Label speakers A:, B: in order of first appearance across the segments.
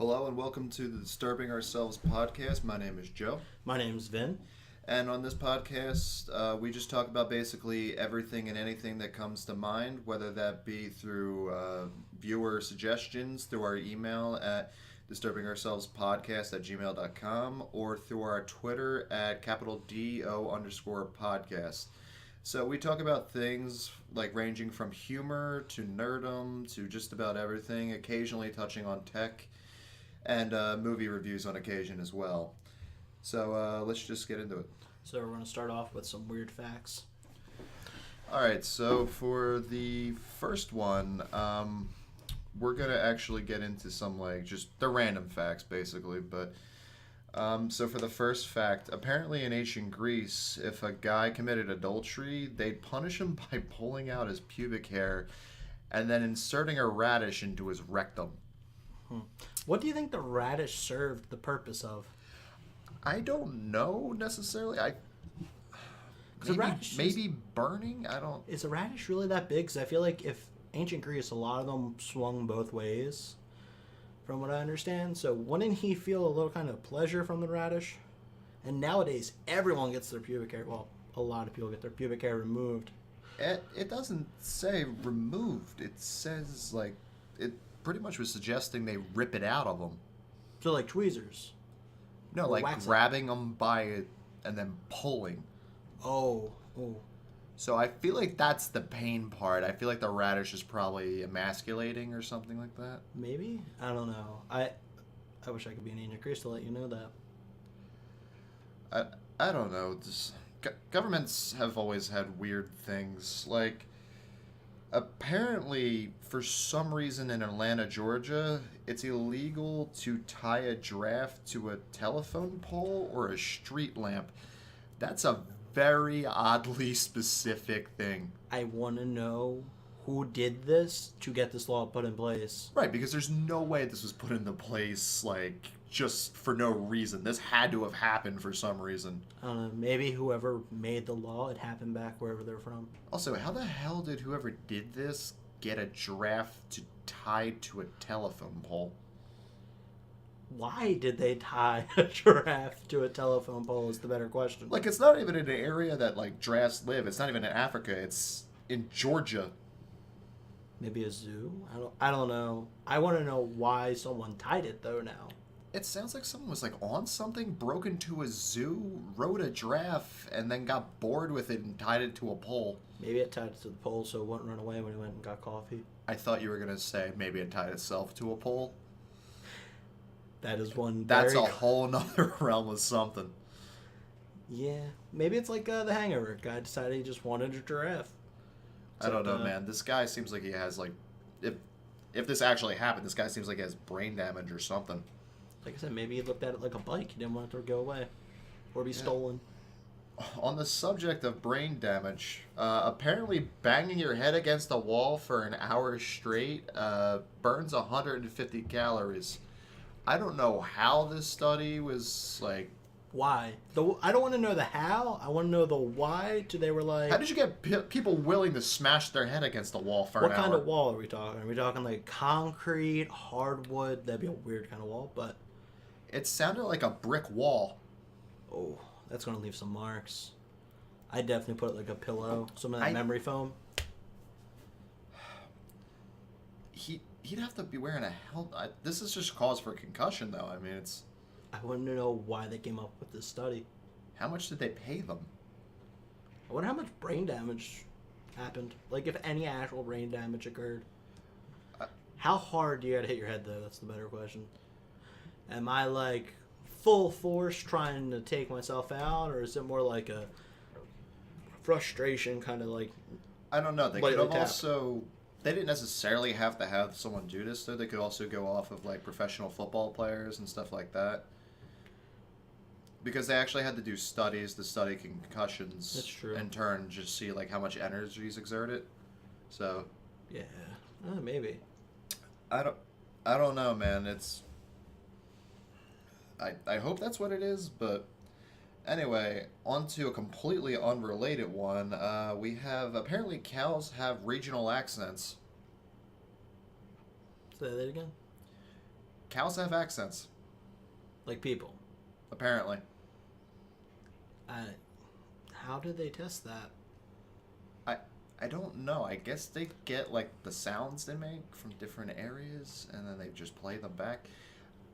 A: Hello and welcome to the Disturbing Ourselves podcast. My name is Joe.
B: My name's Vin.
A: And on this podcast, we just talk about basically everything and anything that comes to mind, whether that be through viewer suggestions, through our email at disturbingourselvespodcast@gmail.com, or through our Twitter at _podcast. So we talk about things like ranging from humor to nerdom to just about everything, occasionally touching on tech and movie reviews on occasion as well. So let's just get into it.
B: So we're going to start off with some weird facts.
A: All right, so for the first one, we're going to actually get into some, like, just the random facts, basically. But so for the first fact, apparently in ancient Greece, if a guy committed adultery, they'd punish him by pulling out his pubic hair and then inserting a radish into his rectum.
B: What do you think the radish served the purpose of?
A: I don't know necessarily. Maybe burning. I don't.
B: Is a radish really that big? Because I feel like if ancient Greece, a lot of them swung both ways, from what I understand. So wouldn't he feel a little kind of pleasure from the radish? And nowadays, everyone gets their pubic hair. Well, a lot of people get their pubic hair removed.
A: It doesn't say removed. It says like it pretty much was suggesting they rip it out of them.
B: So like tweezers.
A: No, like grabbing them by it and then pulling.
B: Oh.
A: So I feel like that's the pain part. I feel like the radish is probably emasculating or something like that.
B: Maybe? I don't know. I wish I could be in ancient Greece to let you know that.
A: I don't know. Just, governments have always had weird things. Like, apparently, for some reason in Atlanta, Georgia, it's illegal to tie a giraffe to a telephone pole or a street lamp. That's a very oddly specific thing.
B: I want to know who did this to get this law put in place.
A: Right, because there's no way this was put into place, like, just for no reason. This had to have happened for some reason.
B: I don't know, maybe whoever made the law, it happened back wherever they're from.
A: Also, how the hell did whoever did this get a giraffe tied to a telephone pole?
B: Why did they tie a giraffe to a telephone pole is the better question.
A: Like, it's not even in an area that, like, giraffes live. It's not even in Africa. It's in Georgia.
B: Maybe a zoo? I don't know. I want to know why someone tied it, though, now.
A: It sounds like someone was, like, on something, broke into a zoo, rode a giraffe, and then got bored with it and tied it to a pole.
B: Maybe it tied it to the pole so it wouldn't run away when he went and got coffee.
A: I thought you were going to say maybe it tied itself to a pole.
B: That is one
A: That's a whole nother realm of something.
B: Yeah. Maybe it's like The Hangover. Guy decided he just wanted a giraffe.
A: I don't know, man. This guy seems like he has, like... If this actually happened, this guy seems like he has brain damage or something.
B: Like I said, maybe he looked at it like a bike. He didn't want it to go away. Or be stolen.
A: On the subject of brain damage, apparently banging your head against a wall for an hour straight burns 150 calories. I don't know how this study was, like...
B: Why? I don't want to know the how. I want to know the why. They were like...
A: How did you get people willing to smash their head against a wall for an hour?
B: What kind of wall are we talking? Are we talking like concrete, hardwood? That'd be a weird kind of wall, but...
A: It sounded like a brick wall.
B: Oh, that's going to leave some marks. I'd definitely put it like a pillow. Some of that memory foam.
A: He'd have to be wearing a helmet. This is just cause for concussion, though. I mean, it's...
B: I want to know why they came up with this study.
A: How much did they pay them?
B: I wonder how much brain damage happened. Like, if any actual brain damage occurred. How hard do you gotta hit your head, though? That's the better question. Am I, like, full force trying to take myself out, or is it more like a frustration kind of like...
A: I don't know. They could have also... They didn't necessarily have to have someone do this, though. They could also go off of, like, professional football players and stuff like that. Because they actually had to do studies to study concussions.
B: That's true.
A: In turn, just see, like, how much energy is exerted. So...
B: Yeah. Maybe.
A: I don't know, man. It's... I hope that's what it is, but... Anyway, on to a completely unrelated one. We have... Apparently cows have regional accents.
B: Say that again?
A: Cows have accents,
B: Like people.
A: apparently.
B: How did they test that?
A: I I don't know. I guess they get like the sounds they make from different areas, and then they just play them back.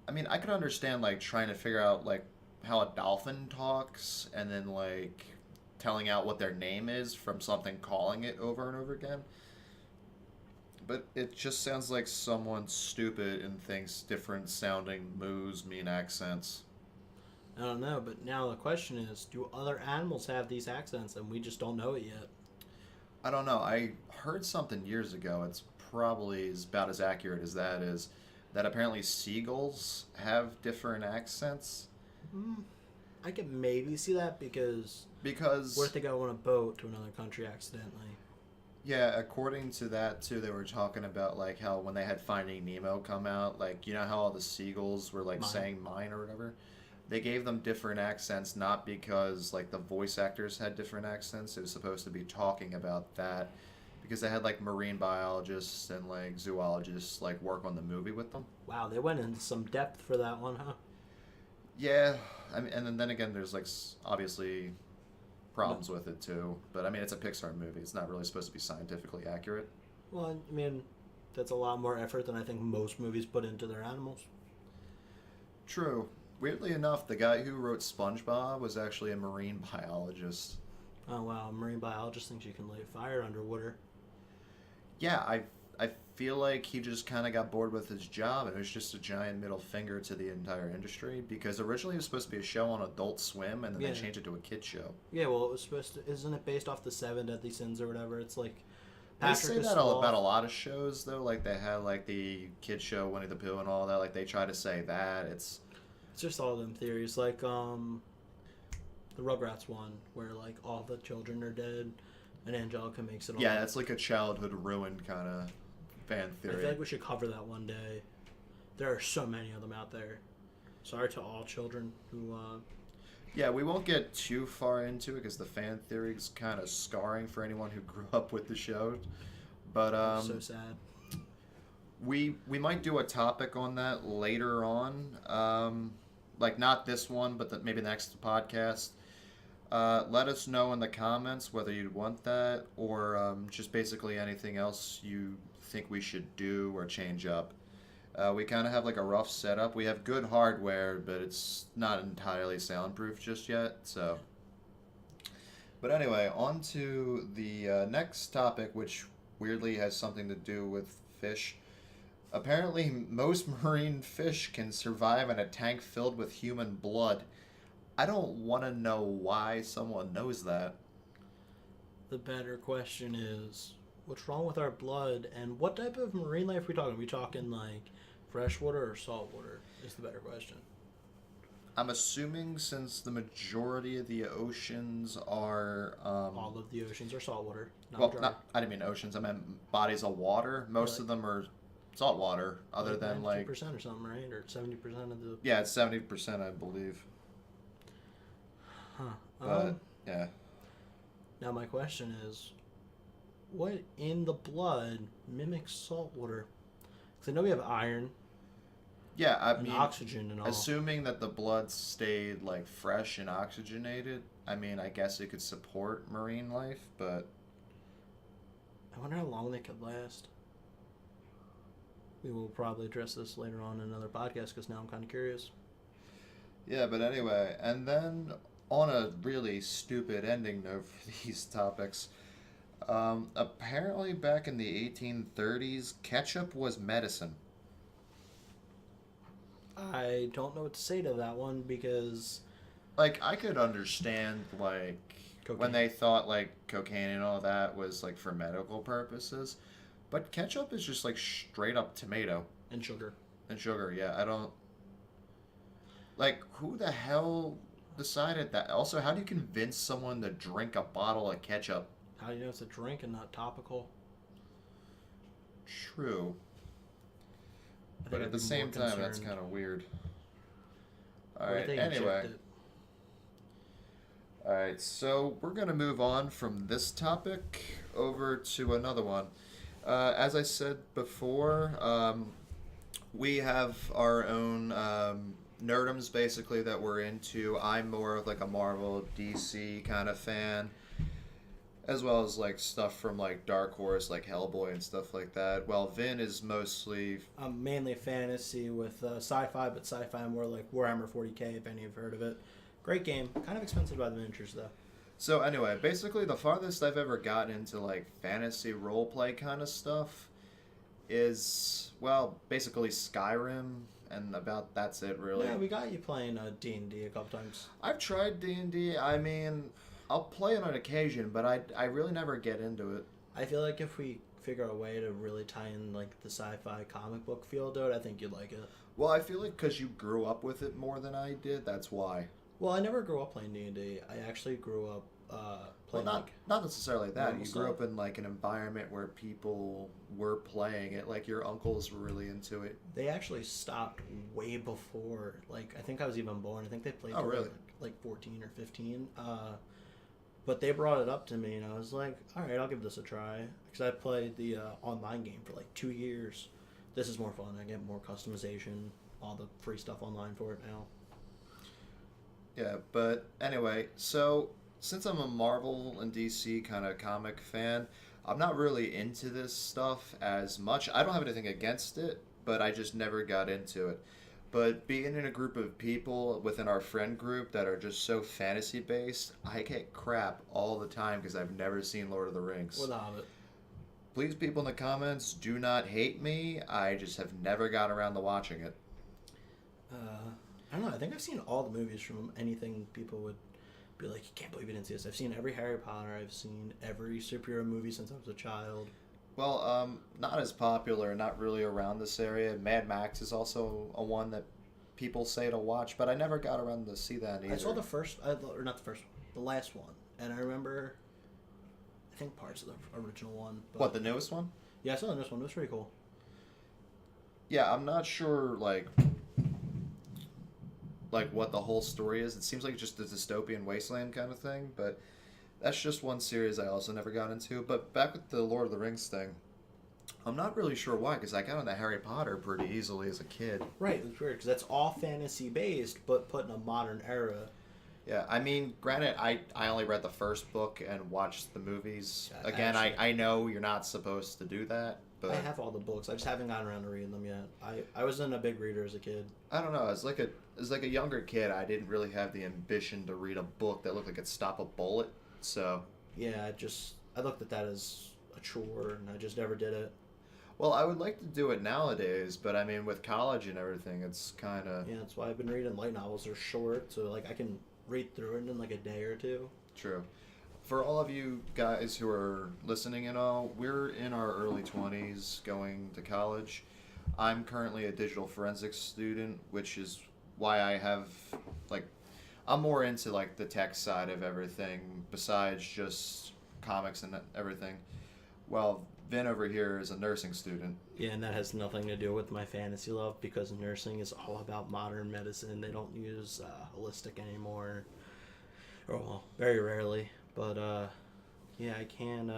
A: I mean, I could understand like trying to figure out like how a dolphin talks, and then like telling out what their name is from something calling it over and over again. But it just sounds like someone stupid and thinks different sounding moos mean accents.
B: I don't know, but now the question is, do other animals have these accents and we just don't know it yet?
A: I don't know. I heard something years ago. It's probably about as accurate as that is. That apparently seagulls have different accents.
B: Hmm. I could maybe see that because
A: Because,
B: what if they go on a boat to another country accidentally?
A: yeah, according to that too, they were talking about like how when they had Finding Nemo come out, like you know how all the seagulls were like
B: Mine.
A: saying mine or whatever. They gave them different accents not because like the voice actors had different accents. It was supposed to be talking about that because they had like marine biologists and like zoologists like work on the movie with them.
B: Wow, they went into some depth for that one, huh?
A: Yeah, I mean, and then again, there's like obviously problems with it too. But I mean, it's a Pixar movie. It's not really supposed to be scientifically accurate.
B: Well, I mean, that's a lot more effort than I think most movies put into their animals.
A: True. Weirdly enough, the guy who wrote SpongeBob was actually a marine biologist.
B: Oh wow, a marine biologist thinks you can light fire underwater.
A: Yeah, I feel like he just kind of got bored with his job, and it was just a giant middle finger to the entire industry. Because originally it was supposed to be a show on Adult Swim, and then
B: Yeah.
A: they changed it to a kid show.
B: Yeah, well, it was supposed to. Isn't it based off the Seven Deadly Sins or whatever? It's like
A: They
B: Patrick
A: say
B: is
A: that
B: sloth.
A: about a lot of shows, though. Like they had like the kid show Winnie the Pooh and all that. Like they try to say that it's
B: It's just all them theories, like the Rugrats one, where like all the children are dead, and Angelica makes it all.
A: yeah, it's like a childhood ruined kind of fan
B: I
A: theory.
B: feel like we should cover that one day. There are so many of them out there. Sorry to all children who.
A: Yeah, we won't get too far into it because the fan theory is kind of scarring for anyone who grew up with the show. But
B: so sad.
A: we might do a topic on that later on. Like not this one, but maybe the next podcast. Let us know in the comments whether you'd want that or just basically anything else you think we should do or change up. We kind of have like a rough setup. We have good hardware, but it's not entirely soundproof just yet. So, but anyway, on to the next topic, which weirdly has something to do with fish. Apparently, most marine fish can survive in a tank filled with human blood. I don't want to know why someone knows that.
B: The better question is, what's wrong with our blood, and what type of marine life are we talking? Are we talking like freshwater or saltwater? Is the better question.
A: I'm assuming since the majority of the oceans are
B: All of the oceans are saltwater.
A: well,
B: dry.
A: not I didn't mean oceans. I meant bodies of water. Most
B: Like-
A: of them are saltwater, other than like
B: 90% or something, right? Or 70% of the.
A: yeah, it's 70%, I believe.
B: Huh.
A: But yeah,
B: Now my question is, what in the blood mimics salt water? Because I know we have iron
A: yeah. I
B: and
A: mean,
B: oxygen and all.
A: assuming that the blood stayed like fresh and oxygenated, I mean, I guess it could support marine life, but
B: I wonder how long they could last. We will probably address this later on in another podcast because now I'm kind of curious.
A: yeah. But anyway, and then on a really stupid ending note for these topics, apparently back in the 1830s, ketchup was medicine.
B: I don't know what to say to that one because
A: Like I could understand like
B: Cocaine.
A: when they thought like cocaine and all that was like for medical purposes, but ketchup is just like straight up tomato
B: and sugar.
A: and sugar. Yeah, I don't like who the hell decided that. Also, how do you convince someone to drink a bottle of ketchup?
B: How do you know it's a drink and not topical?
A: True,
B: I
A: but
B: think
A: at
B: I'd
A: the
B: be
A: same
B: more
A: time, that's
B: concerned.
A: kind of weird. All
B: What if
A: right.
B: they
A: Anyway.
B: inject it?
A: All right, so we're going to move on from this topic over to another one. As I said before, We have our own Nerdoms basically that we're into. I'm more of like a Marvel, DC kind of fan, as well as like stuff from like Dark Horse, like Hellboy and stuff like that. Well, Vin is mostly
B: I'm mainly fantasy with sci-fi, but sci-fi more like Warhammer 40k, if any of you have heard of it. Great game. Kind of expensive by the miniatures, though.
A: so anyway. Basically, the farthest I've ever gotten into like fantasy roleplay kind of stuff is basically Skyrim, and about that's it really.
B: Yeah, we got you playing D&D a couple times.
A: I've tried D&D. I mean, I'll play it on occasion, but I really never get into it.
B: I feel like if we figure a way to really tie in like the sci-fi comic book feel to it, I think you'd like it.
A: Well, I feel like because you grew up with it more than I did, that's why.
B: Well, I never grew up playing D&D. I actually grew up
A: Well,
B: playing
A: not necessarily that.
B: normal
A: You grew
B: stuff.
A: up in like an environment where people were playing it. Like your uncles were really into it.
B: They actually stopped way before, like, I think I was even born. I think they played
A: Oh,
B: till
A: really?
B: like 14 or 15. But they brought it up to me, and I was like, all right, I'll give this a try. Because I played the online game for like 2 years. This is more fun. I get more customization, all the free stuff online for it now.
A: Yeah, but anyway, so since I'm a Marvel and DC kind of comic fan, I'm not really into this stuff as much. I don't have anything against it, but I just never got into it. But being in a group of people within our friend group that are just so fantasy based, I get crap all the time because I've never seen Lord of the Rings.
B: Or The Hobbit.
A: Please, people in the comments, do not hate me. I just have never got around to watching it.
B: I don't know. I think I've seen all the movies from anything people would be like, you can't believe you didn't see this. I've seen every Harry Potter. I've seen every superhero movie since I was a child.
A: Well, not as popular, not really around this area. Mad Max is also a one that people say to watch, but I never got around to see that either.
B: I saw the first, or not the first one, the last one. And I remember, I think parts of the original one. But
A: What, the newest one?
B: Yeah, I saw the newest one. It was pretty cool.
A: Yeah, I'm not sure, like what the whole story is. It seems like just a dystopian wasteland kind of thing, but that's just one series I also never got into. But back with the Lord of the Rings thing, I'm not really sure why, because I got into Harry Potter pretty easily as a kid.
B: Right, it's weird because that's all fantasy based, but put in a modern era.
A: Yeah, I mean, granted, I only read the first book and watched the movies.
B: Yeah,
A: Again,
B: actually-
A: I know you're not supposed to do that, but
B: I have all the books. I just haven't gotten around to reading them yet. I wasn't a big reader as a kid.
A: I don't know. As like a younger kid, I didn't really have the ambition to read a book that looked like it'd stop a bullet. So,
B: Yeah, I looked at that as a chore, and I just never did it.
A: well, I would like to do it nowadays, but I mean, with college and everything, it's kind of
B: Yeah, that's why I've been reading light novels. They're short, so like I can read through it in like a day or two.
A: true. For all of you guys who are listening and all, we're in our early 20s going to college. I'm currently a digital forensics student, which is why I have, like, I'm more into, like, the tech side of everything besides just comics and everything. Well, Vin over here is a nursing student.
B: Yeah, and that has nothing to do with my fantasy love because nursing is all about modern medicine. They don't use holistic anymore, or well, very rarely. But yeah, I can.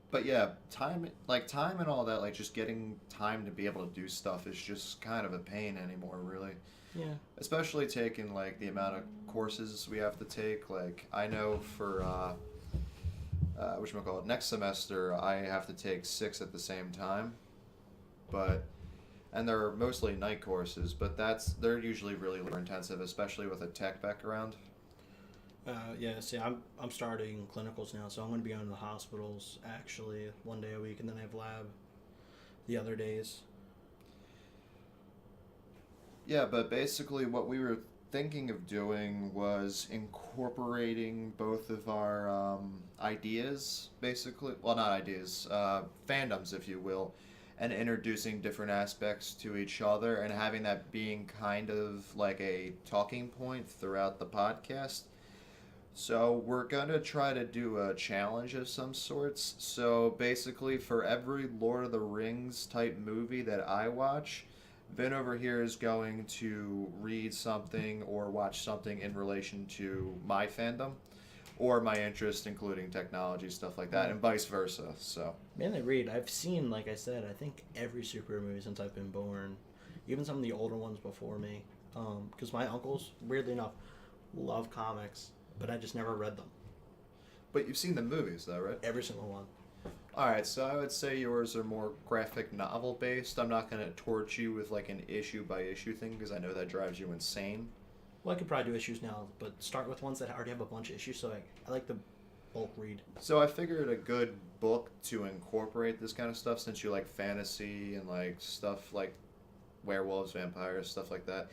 A: But yeah, time and all that, like just getting time to be able to do stuff is just kind of a pain anymore, really.
B: Yeah.
A: Especially taking like the amount of courses we have to take. Like I know for whatchamacallit, next semester I have to take 6 at the same time, and they're mostly night courses, but they're usually really labor intensive, especially with a tech background.
B: Yeah. See, I'm starting clinicals now, so I'm going to be going to the hospitals actually one day a week, and then I have lab the other days.
A: Yeah, but basically what we were thinking of doing was incorporating both of our ideas, basically. Well, not ideas, fandoms, if you will, and introducing different aspects to each other and having that being kind of like a talking point throughout the podcast. So we're going to try to do a challenge of some sorts. So basically for every Lord of the Rings type movie that I watch, Vin over here is going to read something or watch something in relation to my fandom or my interest, including technology, stuff like that, and vice versa. So
B: Mainly read. I've seen, like I said, I think every superhero movie since I've been born. even some of the older ones before me. Because my uncles, weirdly enough, love comics, but I just never read them.
A: But you've seen the movies, though, right?
B: Every single one.
A: All right, so I would say yours are more graphic novel based. I'm not going to torch you with like an issue by issue thing because I know that drives you insane.
B: Well, I could probably do issues now, but start with ones that already have a bunch of issues, so I like the bulk read.
A: So I figured a good book to incorporate this kind of stuff, since you like fantasy and like stuff like werewolves, vampires, stuff like that.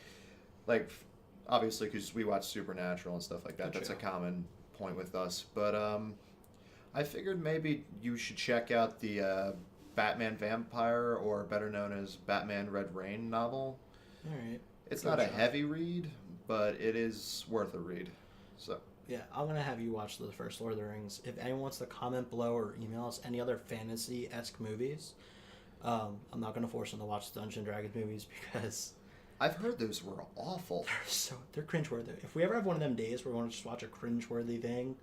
A: Like, obviously, because we watch Supernatural and stuff like that.
B: Good
A: That's
B: show.
A: a common point with us. But I figured maybe you should check out the Batman Vampire, or better known as Batman Red Rain novel.
B: All right.
A: It's
B: Good
A: not a
B: show.
A: heavy read, but it is worth a read. So
B: Yeah, I'm going to have you watch the first Lord of the Rings. If anyone wants to comment below or email us any other fantasy-esque movies, I'm not going to force them to watch the Dungeons & Dragons movies because
A: I've heard those were awful.
B: they're cringeworthy. If we ever have one of them days where we want to just watch a cringeworthy thing,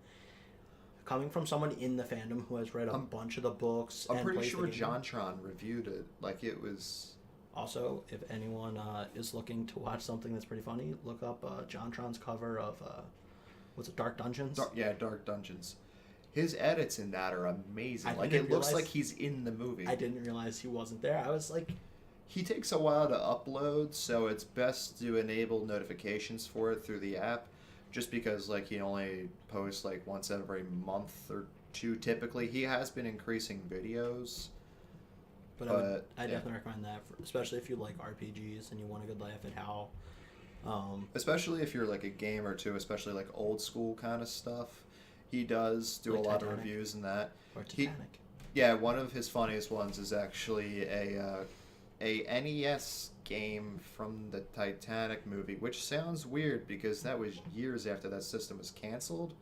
B: coming from someone in the fandom who has read a bunch of the books,
A: I'm
B: and
A: pretty
B: plays
A: sure
B: the game.
A: JonTron reviewed it. Like, it was...
B: Also, if anyone is looking to watch something that's pretty funny, look up JonTron's cover of what's it, Dark Dungeons?
A: Dark Dungeons. His edits in that are amazing.
B: I
A: Like,
B: didn't
A: it looks
B: realize-
A: like he's in the movie.
B: I didn't realize he wasn't there. I was like,
A: He takes a while to upload, so it's best to enable notifications for it through the app, just because like he only posts like once every month or two typically. He has been increasing videos.
B: but I
A: yeah.
B: definitely recommend that, especially if you like RPGs and you want a good laugh at how.
A: Especially if you're like a gamer too, especially like old school kind of stuff. He does do
B: Like
A: a lot of
B: Titanic.
A: reviews and that.
B: Or
A: He-
B: Titanic.
A: Yeah, one of his funniest ones is actually a NES game from the Titanic movie, which sounds weird because that was years after that system was canceled.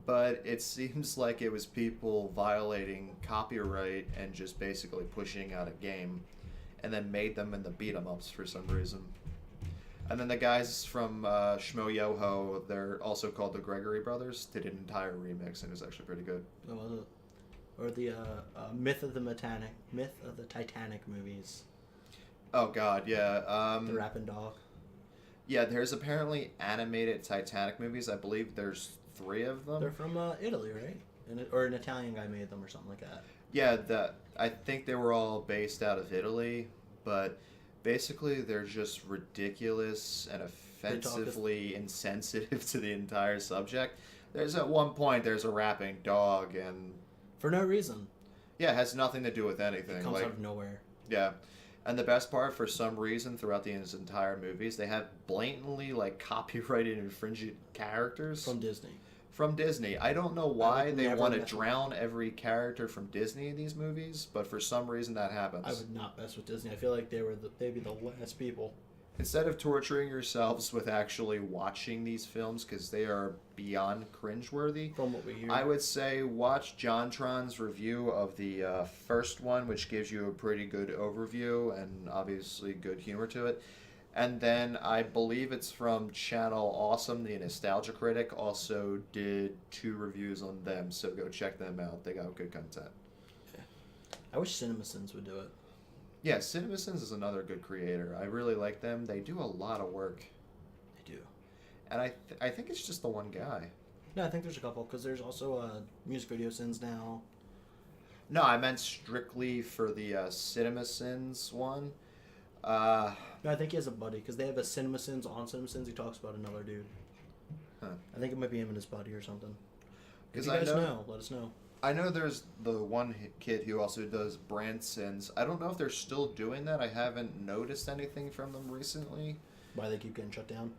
A: But it seems like it was people violating copyright and just basically pushing out a game, and then made them in the beat 'em ups for some reason. And then the guys from Shmo Yoho, they're also called the Gregory Brothers, did an entire remix, and it was actually pretty good.
B: What was it? Or the Myth of the Titanic movies.
A: Oh God, yeah.
B: The Rapping Dog.
A: Yeah, there's apparently animated Titanic movies. I believe there's 3 of them.
B: They're from Italy, right? Or an Italian guy made them or something like that.
A: Yeah, I think they were all based out of Italy, but basically they're just ridiculous and offensively insensitive to the entire subject. There's at one point there's a rapping dog, and
B: For no reason.
A: yeah, it has nothing to do with anything.
B: It comes
A: like,
B: out of nowhere.
A: yeah. And the best part, for some reason, throughout these entire movies, they have blatantly like copyrighted infringing characters
B: From Disney.
A: from Disney. I don't know why
B: would
A: they
B: never
A: want to
B: mess with-
A: drown every character from Disney in these movies, but for some reason that happens.
B: I would not mess with Disney. I feel like they'd be the last people.
A: Instead of torturing yourselves with actually watching these films, because they are beyond cringeworthy,
B: From what we hear.
A: I would say watch JonTron's review of the first one, which gives you a pretty good overview and obviously good humor to it. And then I believe it's from Channel Awesome, the Nostalgia Critic, also did 2 reviews on them, so go check them out. They got good content.
B: I wish CinemaSins would do it.
A: Yeah, CinemaSins is another good creator. I really like them. They do a lot of work.
B: They do.
A: And I think it's just the one guy.
B: No, I think there's a couple, because there's also music video sins now.
A: No, I meant strictly for the CinemaSins one.
B: No, I think he has a buddy, because they have a CinemaSins on CinemaSins. He talks about another dude.
A: Huh.
B: I think it might be him and his buddy or something. If
A: 'Cause
B: you
A: I
B: guys
A: know-
B: know, let us know.
A: I know there's the one kid who also does Bransons. I don't know if they're still doing that. I haven't noticed anything from them recently.
B: Why they keep getting shut down.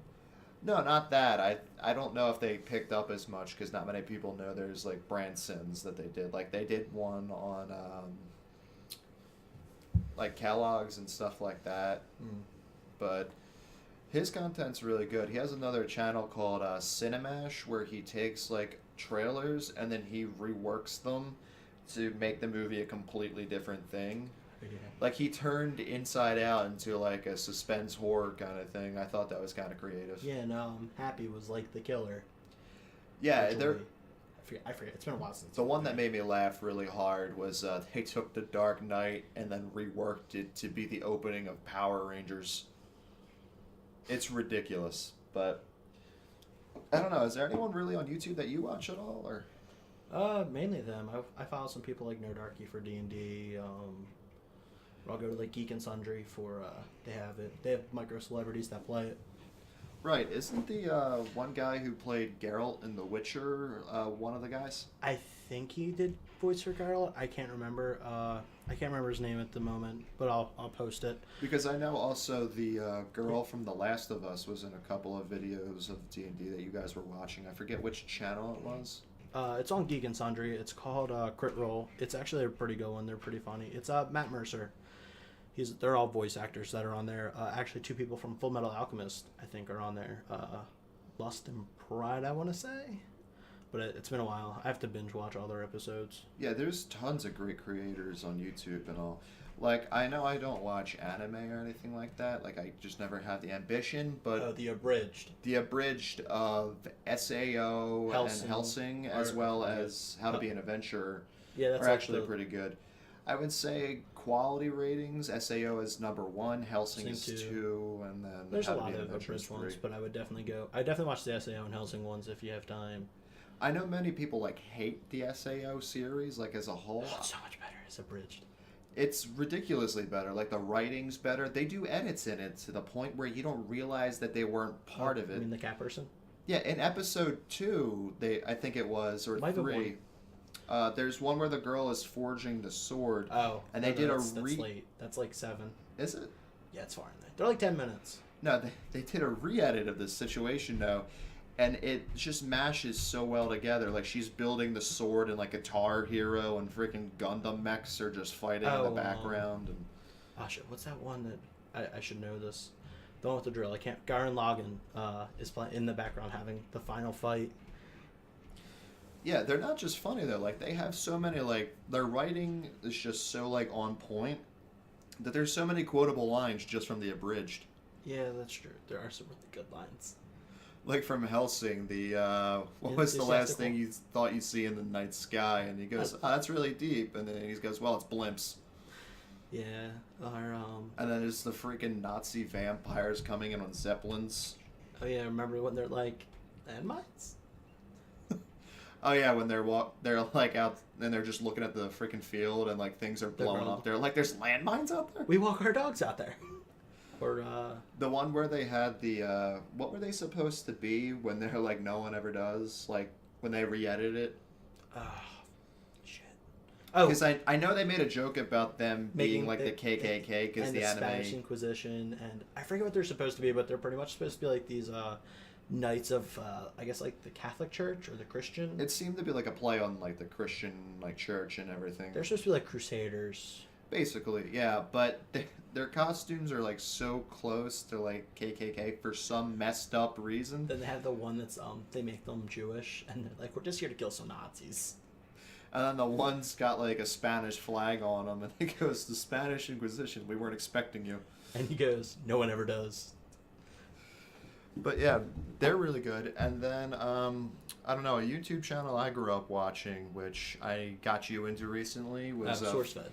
A: No, not that. I don't know if they picked up as much because not many people know there's like Bransons that they did. Like they did one on like Kellogg's and stuff like that.
B: Mm.
A: But his content's really good. He has another channel called Cinemash where he takes like trailers and then he reworks them to make the movie a completely different thing.
B: Yeah.
A: Like he turned Inside Out into like a suspense horror kind of thing. I thought that was kind of creative.
B: Yeah, no, Happy was like the killer.
A: Yeah,
B: Actually. I forget. It's been a while since.
A: The one that made me laugh really hard was they took The Dark Knight and then reworked it to be the opening of Power Rangers. It's ridiculous, but I don't know. Is there anyone really on YouTube that you watch at all, or?
B: Mainly them. I follow some people like Nerdarchy for D&D. I'll go to like Geek and Sundry for they have micro celebrities that play it.
A: Right, isn't the one guy who played Geralt in The Witcher one of the guys?
B: I think he did voice for Geralt. I can't remember. I can't remember his name at the moment, but I'll post it.
A: Because I know also the girl from The Last of Us was in a couple of videos of D&D that you guys were watching. I forget which channel it was.
B: It's on Geek and Sundry. It's called Crit Roll. It's actually a pretty good one. They're pretty funny. It's Matt Mercer. They're all voice actors that are on there. Actually, 2 people from Full Metal Alchemist, I think, are on there. Lust and Pride, I want to say. But it's been a while. I have to binge watch all their episodes.
A: Yeah, there's tons of great creators on YouTube and all. Like, I know I don't watch anime or anything like that. Like, I just never had the ambition, but...
B: the abridged.
A: The abridged of SAO and Helsing, as well as How to Be an Adventurer, are actually pretty good. I would say quality ratings, SAO is number 1, Helsing is 2, and then
B: there's
A: How
B: a
A: to
B: lot
A: Be an
B: of
A: Adventurer is
B: abridged
A: 3.
B: ones, but I definitely watch the SAO and Helsing ones if you have time.
A: I know many people like hate the SAO series, like as a whole.
B: Oh, it's so much better. It's abridged.
A: It's ridiculously better. Like the writing's better. They do edits in it to the point where you don't realize that they weren't part of it.
B: You mean the cat person?
A: Yeah, in episode 2, I think it was, or 3. There's one where the girl is forging the sword.
B: Oh,
A: and they did
B: that's late. That's like 7.
A: Is it?
B: Yeah, it's far in there. They're like 10 minutes.
A: No, they did a re-edit of this situation though, and it just mashes so well together. Like she's building the sword, and like Guitar Hero and freaking Gundam mechs are just fighting in the background. And
B: oh shit, what's that one that I should know this? The one with the drill. I can't. Garen Lagann is playing in the background having the final fight.
A: Yeah, they're not just funny though. Like they have so many, like their writing is just so like on point that there's so many quotable lines just from the abridged.
B: Yeah, that's true. There are some really good lines.
A: Like from Helsing, what was the last thing you thought you'd see in the night sky? And he goes, oh, that's really deep. And then he goes, well, it's blimps.
B: Yeah.
A: And then there's the freaking Nazi vampires coming in on Zeppelins.
B: Oh yeah, remember when they're like landmines?
A: Oh yeah, when they're like out and they're just looking at the freaking field and like things are blowing up there. Like there's landmines out there?
B: We walk our dogs out there. Or
A: the one where they had the what were they supposed to be when they're like no one ever does, like when they re-edited it?
B: Shit. Oh,
A: because I know they made a joke about them being like the KKK because the anime
B: Spanish Inquisition, and I forget what they're supposed to be, but they're pretty much supposed to be like these knights of I guess like the Catholic Church or the Christian.
A: It seemed to be like a play on like the Christian like church and everything.
B: They're supposed to be like crusaders.
A: Basically, yeah, but their costumes are like so close to like KKK for some messed up reason.
B: Then they have the one that's they make them Jewish, and they're like, we're just here to kill some Nazis.
A: And then the one's got like a Spanish flag on him, and he goes, "The Spanish Inquisition, we weren't expecting you."
B: And he goes, "No one ever does."
A: But yeah, they're really good. And then I don't know, a YouTube channel I grew up watching, which I got you into recently, was
B: SourceFed.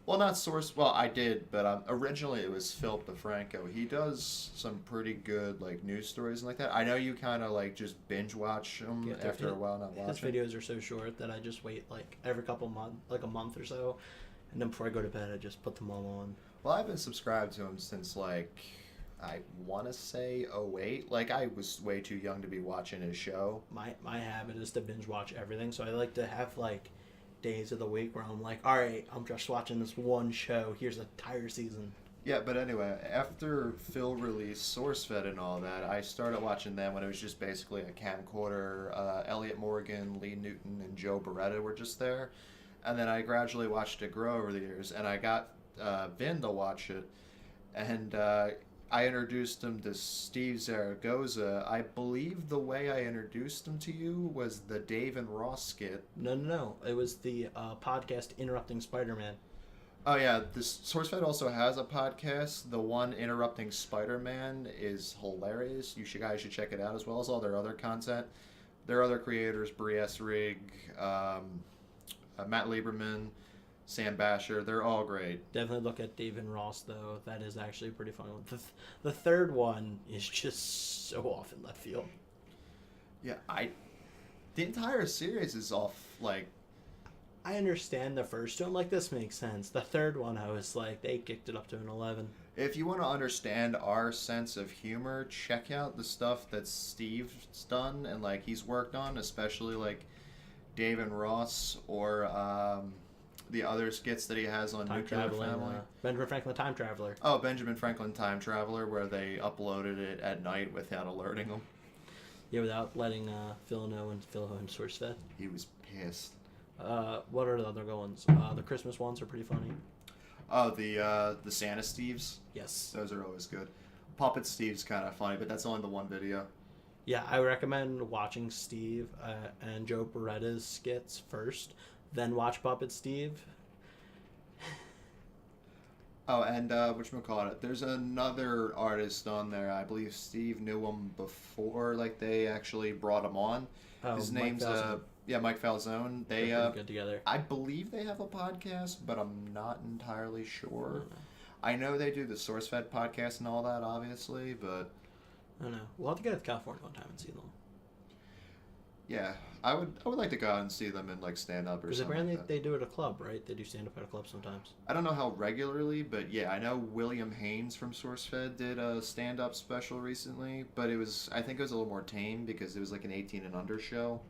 A: Well, not Source. Well, I did, but originally it was Philip DeFranco. He does some pretty good like news stories and like that. I know you kind of like just binge watch them after a while not watching.
B: His videos are so short that I just wait like every couple months, like a month or so, and then before I go to bed, I just put them all on.
A: Well, I've been subscribed to him since like I want to say 08. Like I was way too young to be watching his show.
B: My habit is to binge watch everything, so I like to have like days of the week where I'm like, all right, I'm just watching this one show. Here's an entire season.
A: Yeah, but anyway, after Phil released SourceFed and all that, I started watching them when it was just basically a camcorder. Elliot Morgan, Lee Newton, and Joe Beretta were just there. And then I gradually watched it grow over the years, and I got Vin to watch it. And I introduced him to Steve Zaragoza. I believe the way I introduced him to you was the Dave and Ross skit.
B: No. It was the podcast Interrupting Spider-Man.
A: Oh, yeah. This SourceFed also has a podcast. The one Interrupting Spider-Man is hilarious. You guys should check it out as well as all their other content. There are other creators, Brie Essrig, Matt Lieberman, Sam Basher. They're all great.
B: Definitely look at David Ross, though. That is actually a pretty funny one. The third one is just so off in left field.
A: Yeah, the entire series is off, like...
B: I understand the first two. I'm like, this makes sense. The third one, I was like, they kicked it up to an 11.
A: If you want to understand our sense of humor, check out the stuff that Steve's done and, like, he's worked on, especially, like, Dave and Ross or the other skits that he has on Nuclear Family.
B: Benjamin Franklin Time Traveler.
A: Oh, Benjamin Franklin Time Traveler, where they uploaded it at night without alerting him.
B: Yeah, without letting Phil know and Phil him source fed.
A: He was pissed.
B: What are the other good ones? The Christmas ones are pretty funny.
A: Oh, the Santa Steves?
B: Yes.
A: Those are always good. Puppet Steve's kind of funny, but that's only the one video.
B: Yeah, I recommend watching Steve and Joe Beretta's skits first, then watch Puppet Steve.
A: Oh, and whatchamacallit, there's another artist on there. I believe Steve knew him before, like, they actually brought him on.
B: Oh,
A: His name's Mike Falzone. They
B: They're pretty good together.
A: I believe they have a podcast, but I'm not entirely sure. I know they do the SourceFed podcast and all that, obviously, but
B: I don't know. We'll have to go to California one time and see them.
A: Yeah, I would like to go out and see them in, like, stand up or
B: Because
A: something.
B: apparently
A: Like that.
B: they do it at a club, right? They do stand up at a club sometimes.
A: I don't know how regularly, but yeah, I know William Haynes from SourceFed did a stand up special recently, but I think it was a little more tame because it was like an 18 and under show.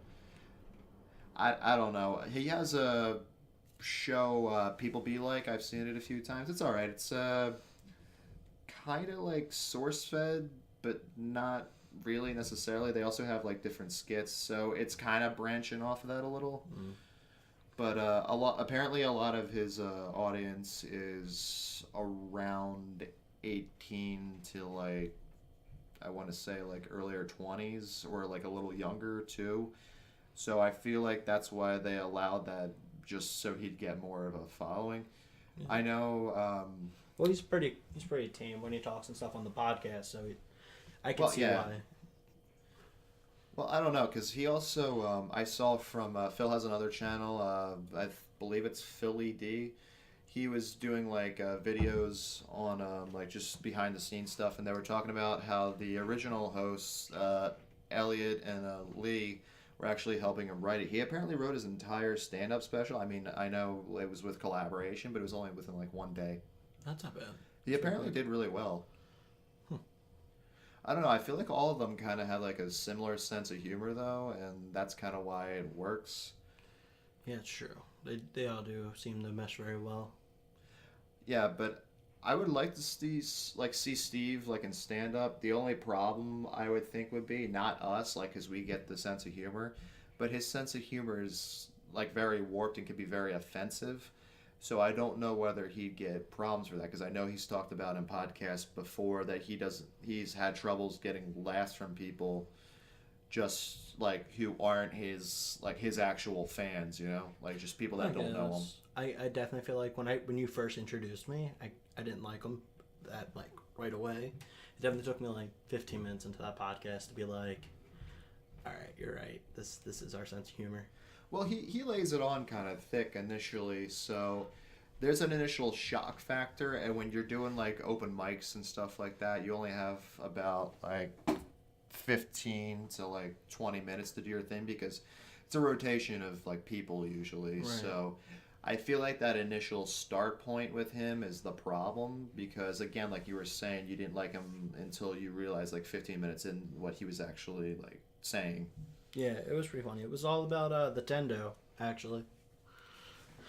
A: I don't know. He has a show, People Be Like. I've seen it a few times. It's alright. It's kind of like SourceFed, but not really necessarily. They also have, like, different skits, so it's kind of branching off of that a little. But apparently a lot of his audience is around 18 to, like, I want to say, like, earlier 20s or, like, a little younger too. So I feel like that's why they allowed that, just so he'd get more of a following. Yeah. I know.
B: Well, he's pretty tame when he talks and stuff on the podcast, so I can see why.
A: Well, I don't know, because he also, I saw from, Phil has another channel, I believe it's Philly D. He was doing, like, videos on, like, just behind the scenes stuff, and they were talking about how the original hosts, Elliot and Lee, were actually helping him write it. He apparently wrote his entire stand-up special. I mean, I know it was with collaboration, but it was only within, like, one day.
B: That's not bad.
A: He apparently did really well. I don't know. I feel like all of them kind of have, like, a similar sense of humor, though, and that's kind of why it works.
B: Yeah, it's true. They all do seem to mesh very well.
A: Yeah, but I would like to see Steve, like, in stand-up. The only problem I would think would be, not us, like, because we get the sense of humor, but his sense of humor is, like, very warped and can be very offensive. So I don't know whether he'd get problems for that, because I know he's talked about in podcasts before that he's had troubles getting laughs from people just, like, who aren't his actual fans, you know? Like, just people that don't know him.
B: I definitely feel like when you first introduced me, I didn't like him that, like, right away. It definitely took me, like, 15 minutes into that podcast to be like, all right, you're right. This is our sense of humor.
A: Well, he lays it on kind of thick initially, so there's an initial shock factor, and when you're doing, like, open mics and stuff like that, you only have about, like, 15 to, like, 20 minutes to do your thing, because it's a rotation of, like, people usually. Right. So I feel like that initial start point with him is the problem, because, again, like you were saying, you didn't like him until you realized, like, 15 minutes in what he was actually, like, saying.
B: Yeah, it was pretty funny. It was all about the Tendo, actually.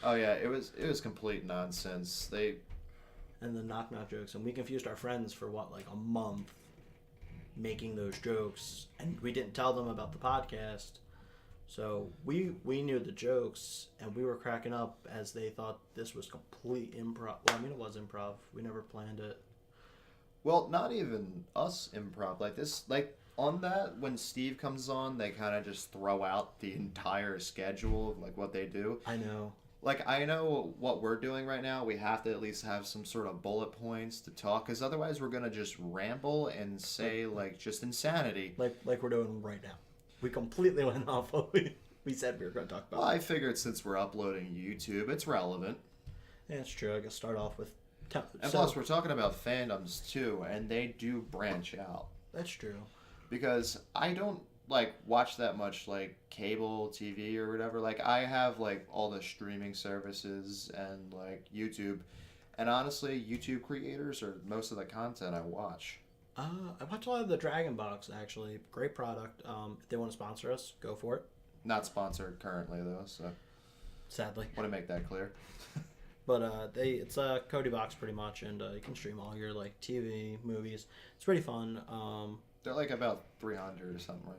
A: Oh yeah, it was complete nonsense.
B: And the knock jokes, and we confused our friends for like a month making those jokes, and we didn't tell them about the podcast. So we knew the jokes, and we were cracking up as they thought this was complete improv. Well, I mean, it was improv. We never planned it.
A: Well, not even us improv like this. Like, on that, when Steve comes on, they kind of just throw out the entire schedule of, like, what they do.
B: I know.
A: Like, I know what we're doing right now. We have to at least have some sort of bullet points to talk, because otherwise we're going to just ramble and say, like, just insanity.
B: Like we're doing right now. We completely went off what we said we were going to talk about.
A: Well, I figured since we're uploading YouTube, it's relevant.
B: Yeah, it's true. I guess start off with...
A: And plus, we're talking about fandoms, too, and they do branch out.
B: That's true.
A: Because I don't, watch that much, cable TV or whatever. I have, all the streaming services and, YouTube. And honestly, YouTube creators are most of the content I watch.
B: I watch a lot of the Dragon Box, actually. Great product. If they want to sponsor us, go for it.
A: Not sponsored currently, though, so...
B: Sadly.
A: Want to make that clear.
B: But it's a Cody box pretty much, and you can stream all your TV, movies. It's pretty fun.
A: They're about 300 or something, right?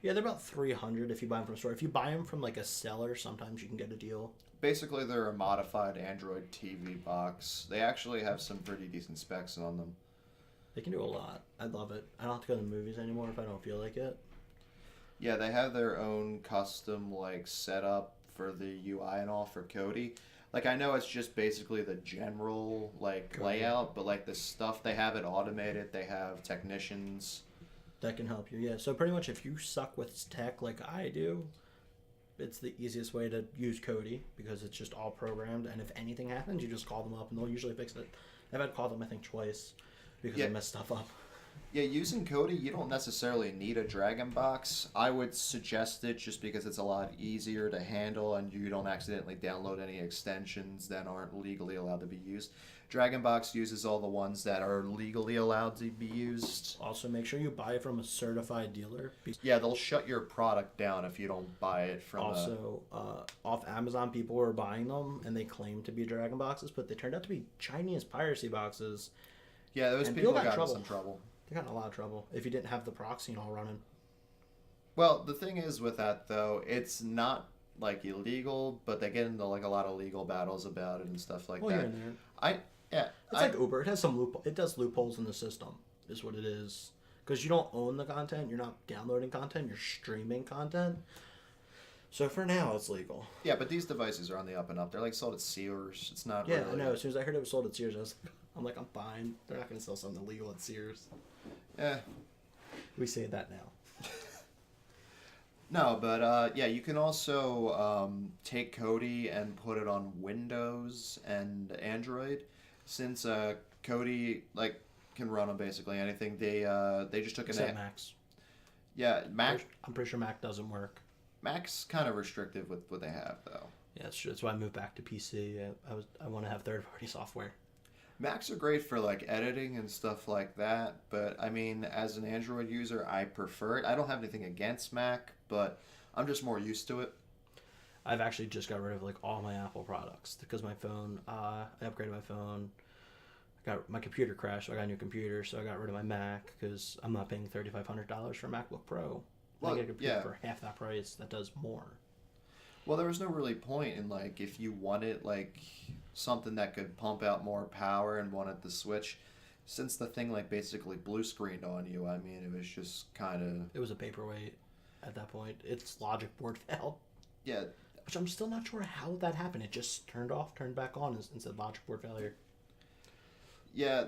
B: Yeah, they're about 300 if you buy them from a store. If you buy them from a seller, sometimes you can get a deal.
A: Basically, they're a modified Android TV box. They actually have some pretty decent specs on them.
B: They can do a lot. I love it. I don't have to go to the movies anymore if I don't feel like it.
A: Yeah, they have their own custom setup for the UI and all for Cody. I know it's just basically the general layout, but the stuff, they have it automated. They have technicians
B: that can help you. Yeah, so pretty much if you suck with tech like I do, it's the easiest way to use Cody because it's just all programmed, and if anything happens, you just call them up and they'll usually fix it. I've had to call them I think twice because I messed stuff up.
A: Yeah, using Kodi, you don't necessarily need a Dragon Box. I would suggest it just because it's a lot easier to handle and you don't accidentally download any extensions that aren't legally allowed to be used. Dragon Box uses all the ones that are legally allowed to be used.
B: Also, make sure you buy it from a certified dealer.
A: Yeah, they'll shut your product down if you don't buy it from
B: off Amazon, people were buying them and they claimed to be Dragon Boxes, but they turned out to be Chinese piracy boxes.
A: Yeah, those people got in some trouble.
B: They got in a lot of trouble if you didn't have the proxy all running.
A: Well, the thing is with that, though, it's not, illegal, but they get into, a lot of legal battles about it and stuff like that.
B: Here and there. It's like Uber. It has some it does loopholes in the system, is what it is. Because you don't own the content. You're not downloading content. You're streaming content. So for now, it's legal.
A: Yeah, but these devices are on the up and up. They're, sold at Sears. It's not
B: really... Yeah, I know. As soon as I heard it was sold at Sears, I'm fine. They're not going to sell something illegal at Sears.
A: Yeah.
B: We say that now.
A: No, but you can also take Kodi and put it on Windows and Android. Since Kodi can run on basically anything, they just took
B: Except Macs.
A: Yeah, Mac.
B: I'm pretty sure Mac doesn't work.
A: Mac's kind of restrictive with what they have, though.
B: Yeah, that's true. That's why I moved back to PC. I want to have third-party software.
A: Macs are great for editing and stuff like that, but I mean, as an Android user, I prefer it. I don't have anything against Mac, but I'm just more used to it.
B: I've actually just got rid of all my Apple products because my phone. I upgraded my phone. My computer crashed, so I got a new computer. So I got rid of my Mac because I'm not paying $3,500 for a MacBook Pro.
A: Well,
B: I get a computer for half that price. That does more.
A: Well, there was no really point in if you wanted something that could pump out more power and wanted to switch, since the thing basically blue screened on you. I mean, it was just kind of.
B: It was a paperweight at that point. Its logic board failed.
A: Yeah.
B: Which I'm still not sure how that happened. It just turned off, turned back on, and said logic board failure.
A: Yeah,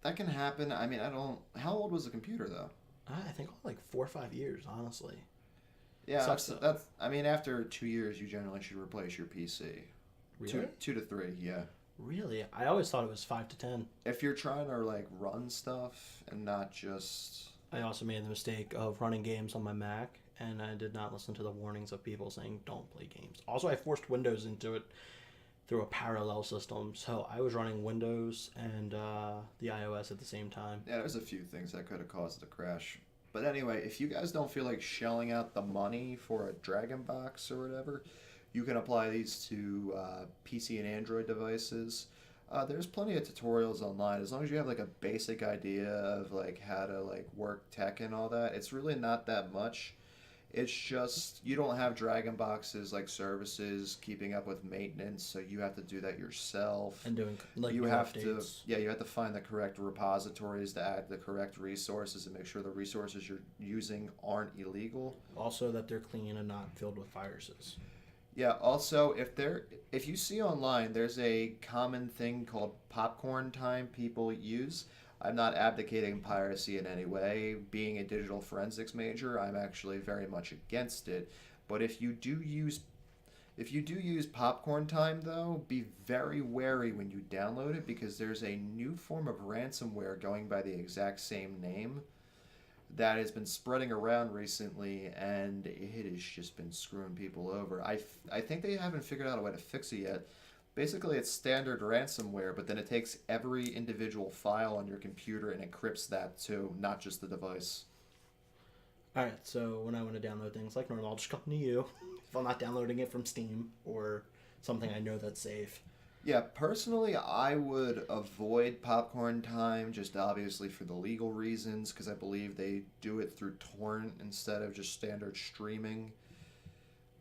A: that can happen. I mean, I don't. How old was the computer though?
B: I think 4 or 5 years, honestly.
A: Yeah, that's. I mean, after 2 years, you generally should replace your PC.
B: Really?
A: 2 to 3, yeah.
B: Really? I always thought it was 5 to 10.
A: If you're trying to run stuff and not just.
B: I also made the mistake of running games on my Mac, and I did not listen to the warnings of people saying don't play games. Also, I forced Windows into it through a parallel system, so I was running Windows and the iOS at the same time.
A: Yeah, there's a few things that could have caused the crash. But anyway, if you guys don't feel like shelling out the money for a Dragon Box or whatever, you can apply these to PC and Android devices. There's plenty of tutorials online. As long as you have a basic idea of how to work tech and all that, it's really not that much. It's just you don't have Dragon Boxes services keeping up with maintenance, so you have to do that yourself.
B: And doing
A: you have
B: updates.
A: You have to find the correct repositories to add the correct resources and make sure the resources you're using aren't illegal.
B: Also that they're clean and not filled with viruses.
A: Yeah, also if you see online there's a common thing called popcorn time people use. I'm not abdicating piracy in any way. Being a digital forensics major, I'm actually very much against it. But if you do use Popcorn Time, though, be very wary when you download it because there's a new form of ransomware going by the exact same name that has been spreading around recently, and it has just been screwing people over. I think they haven't figured out a way to fix it yet. Basically, it's standard ransomware, but then it takes every individual file on your computer and encrypts that too, not just the device.
B: Alright, so when I want to download things like normal, I'll just come to you if I'm not downloading it from Steam or something I know that's safe.
A: Yeah, personally, I would avoid Popcorn Time just obviously for the legal reasons because I believe they do it through torrent instead of just standard streaming.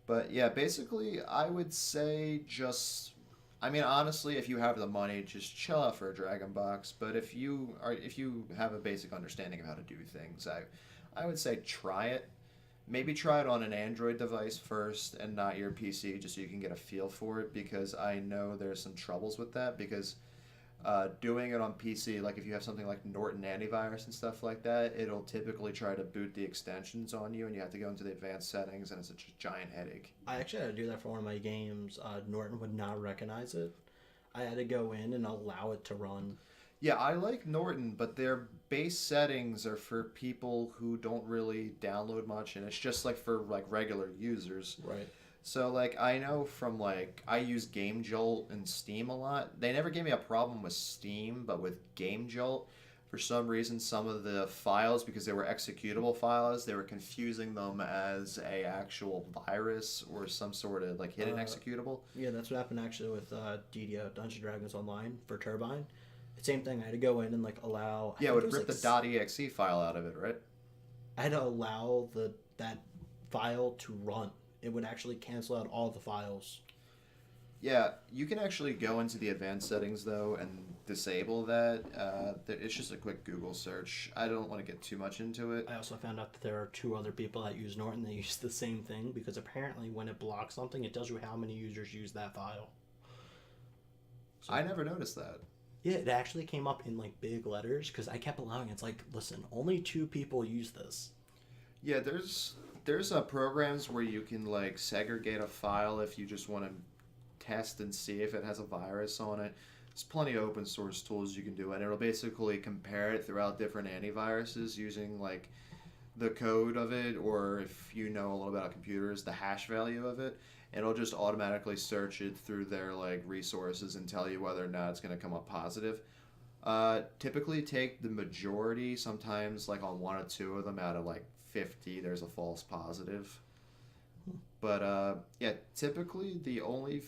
A: But yeah, basically, I would say just. I mean, honestly, if you have the money, just chill out for a Dragon Box. But if you have a basic understanding of how to do things, I would say try it. Maybe try it on an Android device first and not your PC, just so you can get a feel for it. Because I know there's some troubles with that. Because doing it on PC, like if you have something like Norton antivirus and stuff like that, it'll typically try to boot the extensions on you, and you have to go into the advanced settings, and it's a giant headache.
B: I actually had to do that for one of my games. Norton would not recognize it. I had to go in and allow it to run.
A: Yeah, I like Norton, but their base settings are for people who don't really download much, and it's just like for like regular users.
B: Right.
A: So like I know from like I use Game Jolt and Steam a lot. They never gave me a problem with Steam, but with Game Jolt, for some reason, some of the files, because they were executable files, they were confusing them as a actual virus or some sort of like hidden executable.
B: Yeah, that's what happened actually with DDO, Dungeons & Dragons Online for Turbine. Same thing. I had to go in and like allow.
A: Yeah, it would rip the .exe file out of it, right?
B: I had to allow that file to run. It would actually cancel out all the files.
A: Yeah, you can actually go into the advanced settings though and disable that. It's just a quick Google search. I don't want to get too much into it.
B: I also found out that there are 2 other people that use Norton that use the same thing because apparently when it blocks something, it tells you how many users use that file.
A: So, I never noticed that.
B: Yeah, it actually came up in like big letters because I kept allowing it. It's like, listen, only 2 people use this.
A: Yeah, there's programs where you can like segregate a file if you just want to test and see if it has a virus on it. There's plenty of open source tools you can do, and it'll basically compare it throughout different antiviruses using like the code of it, or if you know a little about computers, the hash value of it. It'll just automatically search it through their like resources and tell you whether or not it's going to come up positive. Typically take the majority, sometimes like on 1 or 2 of them out of like 50 there's a false positive. But yeah, typically the only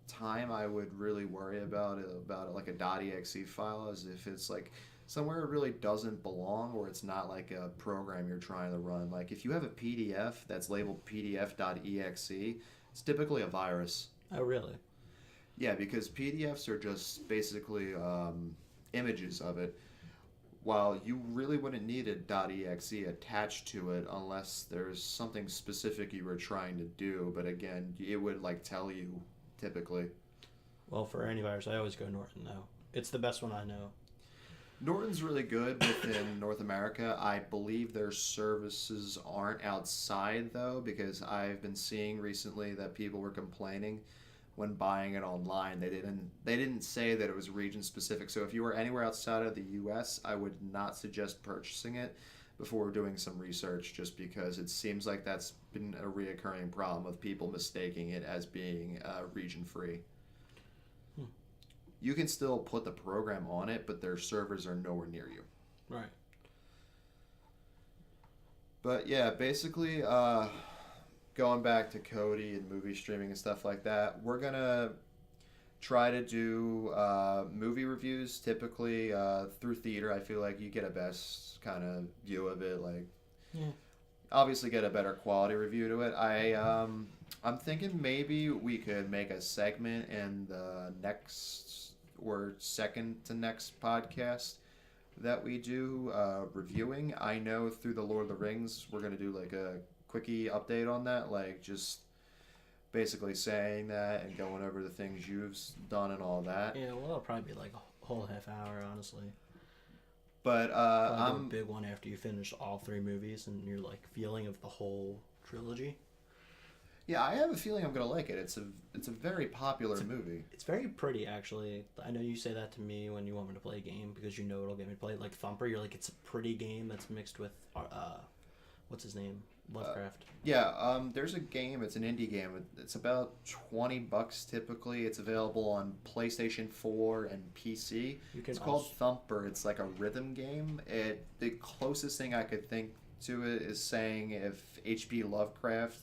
A: time I would really worry about it like a .exe file is if it's like somewhere it really doesn't belong, or it's not like a program you're trying to run. Like if you have a PDF that's labeled pdf.exe, it's typically a virus.
B: Oh, really?
A: Yeah, because PDFs are just basically images of it. While you really wouldn't need a .exe attached to it unless there's something specific you were trying to do. But again, it would like tell you typically.
B: Well, for antivirus, I always go Norton though. It's the best one I know.
A: Norton's really good within North America. I believe their services aren't outside though, because I've been seeing recently that people were complaining when buying it online. They didn't say that it was region specific. So if you were anywhere outside of the US, I would not suggest purchasing it before doing some research, just because it seems like that's been a reoccurring problem with people mistaking it as being region free. You can still put the program on it, but their servers are nowhere near you.
B: Right.
A: But yeah, basically, going back to Cody and movie streaming and stuff like that, we're going to try to do movie reviews typically through theater. I feel like you get a best kind of view of it. Like, yeah. Obviously get a better quality review to it. I'm thinking maybe we could make a segment in the next or second to next podcast that we do reviewing. I know through the Lord of the Rings, we're going to do like a quickie update on that, like just basically saying that and going over the things you've done and all that.
B: Yeah, well, it'll probably be like a whole half hour, honestly.
A: But
B: Probably
A: I'm
B: a big one after you finish all three movies and you're like feeling of the whole trilogy.
A: yeah, I have a feeling I'm gonna like it. It's a very popular movie.
B: It's very pretty, actually. I know you say that to me when you want me to play a game because you know it'll get me to play it. Like Thumper, you're like, it's a pretty game that's mixed with, what's his name? Lovecraft.
A: Yeah, there's a game. It's an indie game. It's about $20 typically. It's available on PlayStation 4 and PC. It's called Thumper. It's like a rhythm game. The closest thing I could think to it is saying if H.P. Lovecraft,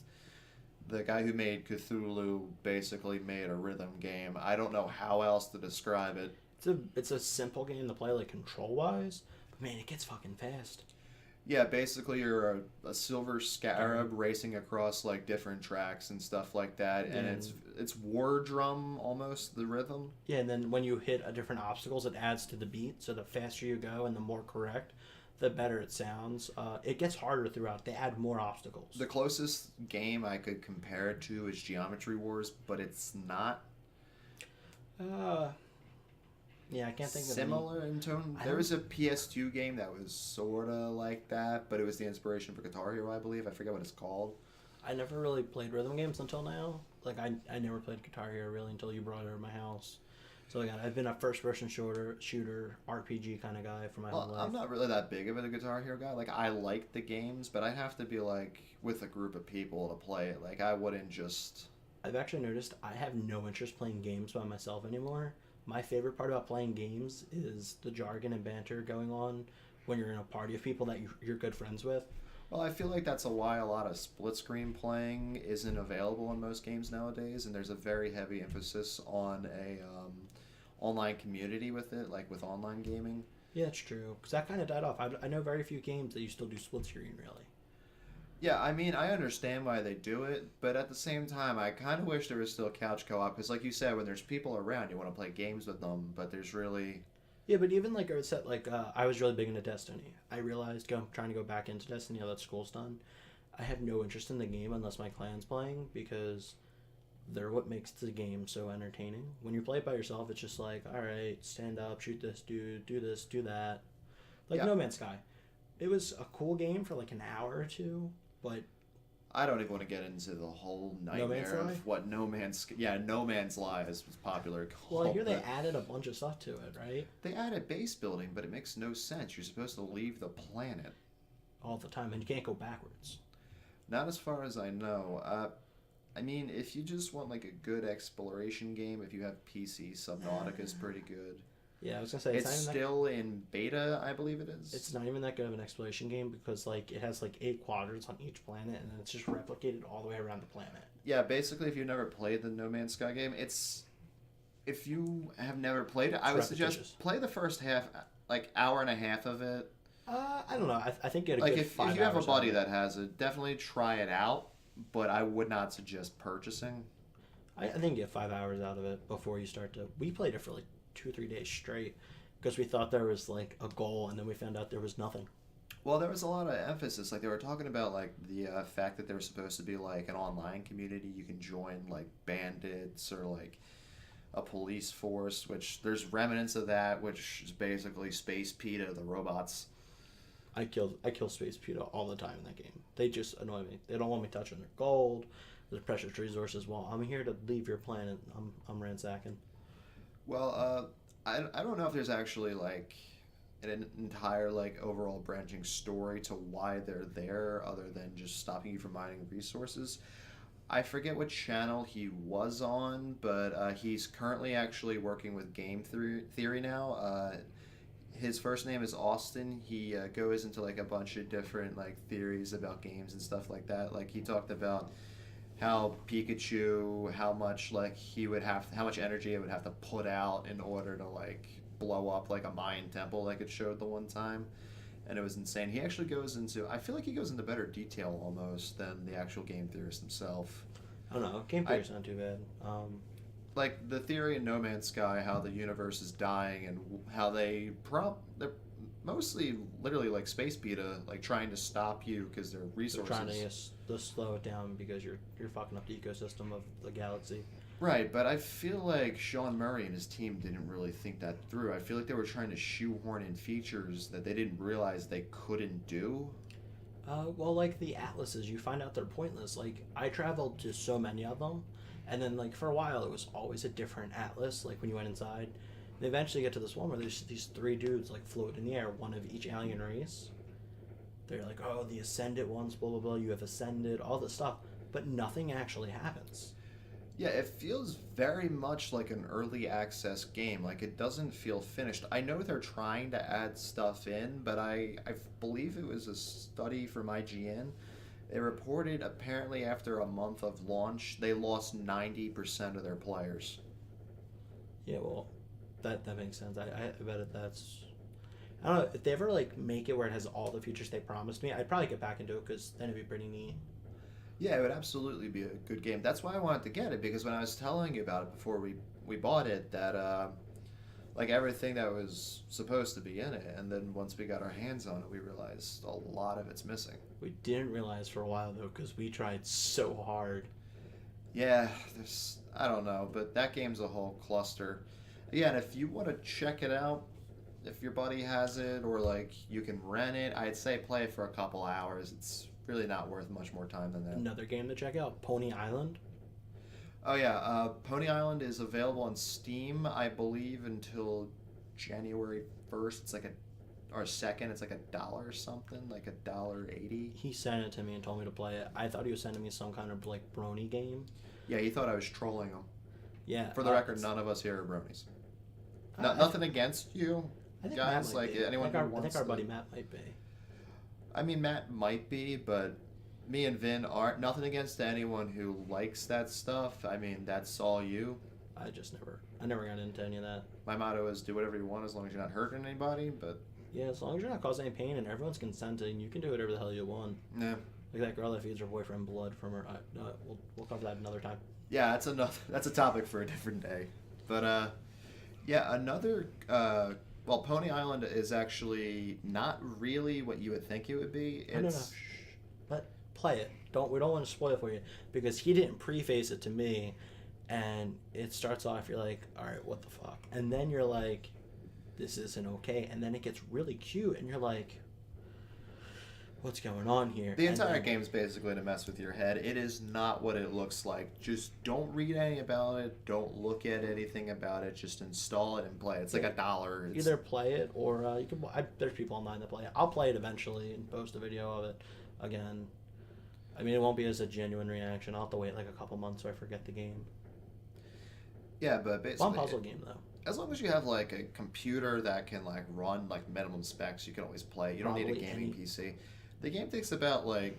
A: the guy who made Cthulhu, basically made a rhythm game. I don't know how else to describe it.
B: It's a simple game to play, like control wise, but man, it gets fucking fast.
A: Yeah, basically you're a silver scarab racing across like different tracks and stuff like that, and it's war drum almost, the rhythm.
B: Yeah, and then when you hit a different obstacles, it adds to the beat. So the faster you go and the more correct, the better it sounds. It gets harder throughout. They add more obstacles.
A: The closest game I could compare it to is Geometry Wars, but it's not.
B: Yeah, I can't think of
A: similar in tone. There was a PS2 game that was sort of like that, but it was the inspiration for Guitar Hero, I believe. I forget what it's called.
B: I never really played rhythm games until now. Like, I never played Guitar Hero really until you brought it over my house. So, again, I've been a first-person shooter, RPG kind of guy for my whole life.
A: I'm not really that big of a Guitar Hero guy. Like, I like the games, but I'd have to be, like, with a group of people to play it. Like, I wouldn't just...
B: I've actually noticed I have no interest playing games by myself anymore. My favorite part about playing games is the jargon and banter going on when you're in a party of people that you're good friends with.
A: Well, I feel like that's why a lot of split screen playing isn't available in most games nowadays, and there's a very heavy emphasis on a online community with it, like with online gaming.
B: Yeah, it's true, because that kind of died off. I know very few games that you still do split screen, really.
A: Yeah, I mean, I understand why they do it, but at the same time, I kind of wish there was still couch co-op, because like you said, when there's people around, you want to play games with them, but there's really...
B: Yeah, but even like I said, I was really big into Destiny. I realized trying to go back into Destiny now that school's done, I have no interest in the game unless my clan's playing, because they're what makes the game so entertaining. When you play it by yourself, it's just like, all right, stand up, shoot this dude, do this, do that. Like No Man's Sky. It was a cool game for like an hour or two, but
A: I don't even want to get into the whole nightmare of what No Man's Lie is popular called.
B: Well, I hear they added a bunch of stuff to it, right?
A: They added base building, but it makes no sense. You're supposed to leave the planet
B: all the time, and you can't go backwards.
A: Not as far as I know. I mean, if you just want like a good exploration game, if you have PC, Subnautica is pretty good.
B: Yeah, I was gonna say
A: it's still in beta, I believe it is.
B: It's not even that good of an exploration game because like it has like 8 quadrants on each planet, and then it's just replicated all the way around the planet.
A: Yeah, basically, if you've never played the No Man's Sky game, if you have never played it, I would suggest play the first half, like hour and a half of it.
B: I don't know. I think you had a
A: like
B: good 5 hours.
A: If you have a buddy that has it, definitely try it out. But I would not suggest purchasing.
B: I think get 5 hours out of it before you start to. We played it for like 2 or 3 days straight because we thought there was like a goal, and then we found out there was nothing.
A: Well, there was a lot of emphasis. Like they were talking about like the fact that there was supposed to be like an online community you can join, like bandits or like a police force. Which there's remnants of that, which is basically Space PETA, the robots.
B: I kill Space PETA all the time in that game. They just annoy me. They don't want me touching their gold, their precious resources. Well, I'm here to leave your planet. I'm ransacking.
A: Well, I don't know if there's actually like an entire like overall branching story to why they're there, other than just stopping you from mining resources. I forget what channel he was on, but he's currently actually working with Game Theory now. His first name is Austin. He goes into like a bunch of different like theories about games and stuff like that. Like he talked about how Pikachu, how much energy it would have to put out in order to like blow up like a Mayan temple, like it showed the one time, and it was insane. He actually goes into, I feel like he goes into better detail almost than the actual game theorist himself.
B: I don't know. Game theory's not too bad.
A: Like the theory in No Man's Sky, how the universe is dying, and how they're mostly literally like Space PETA, like trying to stop you because their resources.
B: They're trying to slow it down because you're fucking up the ecosystem of the galaxy.
A: Right, but I feel like Sean Murray and his team didn't really think that through. I feel like they were trying to shoehorn in features that they didn't realize they couldn't do.
B: Well, like the atlases, you find out they're pointless. Like I traveled to so many of them, and then like for a while it was always a different atlas. Like when you went inside, they eventually get to this one where there's these three dudes like float in the air, one of each alien race. They're like, oh, the ascended ones, blah blah blah. You have ascended, all this stuff, but nothing actually happens.
A: Yeah, it feels very much like an early access game. Like it doesn't feel finished. I know they're trying to add stuff in, but I believe it was a study from IGN. They reported apparently after a month of launch, they lost 90% of their players.
B: Yeah, well, that makes sense. I bet that's. I don't know if they ever like make it where it has all the features they promised me. I'd probably get back into it because then it'd be pretty neat.
A: Yeah, it would absolutely be a good game. That's why I wanted to get it, because when I was telling you about it before we bought it, that like everything that was supposed to be in it, and then once we got our hands on it, we realized a lot of it's missing.
B: We didn't realize for a while though because we tried so hard.
A: Yeah, there's I don't know, but that game's a whole cluster. Again, if you want to check it out, if your buddy has it or like you can rent it, I'd say play it for a couple hours. It's really not worth much more time than that.
B: Another game to check out, Pony Island.
A: Oh yeah, Pony Island is available on Steam, I believe, until January 1st. It's like or 2nd. It's like $1 or something, like $1.80.
B: He sent it to me and told me to play it. I thought he was sending me some kind of like brony game.
A: Yeah, he thought I was trolling him.
B: Yeah.
A: For the record, none of us here are bronies. Nothing against you,
B: I think
A: guys. Like anyone who wants.
B: I think our buddy Matt might be.
A: I mean, Matt might be, but me and Vin aren't. Nothing against anyone who likes that stuff. I mean, that's all you.
B: I never got into any of that.
A: My motto is do whatever you want as long as you're not hurting anybody, but...
B: Yeah, as long as you're not causing any pain and everyone's consenting, you can do whatever the hell you want.
A: Yeah.
B: Like that girl that feeds her boyfriend blood from her... we'll cover that another time.
A: Yeah, that's a topic for a different day. But, yeah, another... Well, Pony Island is actually not really what you would think it would be.
B: No. But play it. We don't want to spoil it for you because he didn't preface it to me, and it starts off. You're like, all right, what the fuck? And then you're like, this isn't okay. And then it gets really cute, and you're like, what's going on here?
A: The entire game's basically to mess with your head. It is not what it looks like. Just don't read anything about it. Don't look at anything about it. Just install it and play. It's like $1.
B: Either play it or you can. There's people online that play it. I'll play it eventually and post a video of it again. I mean, it won't be as a genuine reaction. I'll have to wait like a couple months so I forget the game.
A: Yeah, but basically...
B: Fun puzzle game, though.
A: As long as you have like a computer that can like run like minimum specs, you can always play. You don't need a gaming PC. The game takes about like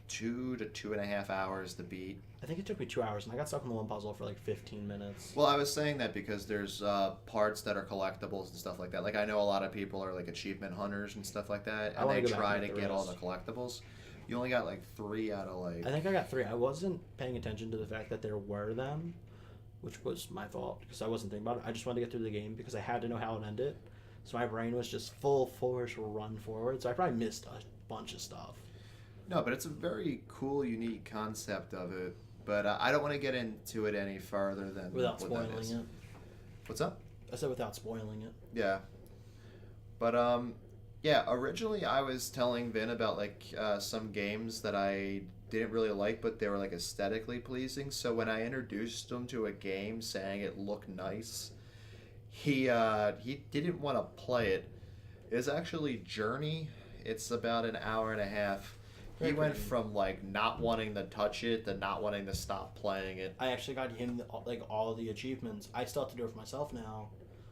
A: 2 to 2.5 hours to beat.
B: I think it took me 2 hours, and I got stuck in the one puzzle for like 15 minutes.
A: Well, I was saying that because there's parts that are collectibles and stuff like that. Like I know a lot of people are like achievement hunters and stuff like that, and they try to get all the collectibles. You only got like 3 out of like...
B: I think I got 3. I wasn't paying attention to the fact that there were them, which was my fault because I wasn't thinking about it. I just wanted to get through the game because I had to know how it ended. So my brain was just full force run forward. So I probably missed a bunch of stuff.
A: No, but it's a very cool, unique concept of it. But I don't want to get into it any further than
B: without spoiling it.
A: What's up?
B: I said without spoiling it.
A: Yeah. But yeah. Originally, I was telling Vin about like some games that I didn't really like, but they were like aesthetically pleasing. So when I introduced him to a game, saying it looked nice, he didn't want to play it. It's actually Journey. It's about an hour and a half. He went from like not wanting to touch it to not wanting to stop playing it.
B: I actually got him like all the achievements. I still have to do it for myself now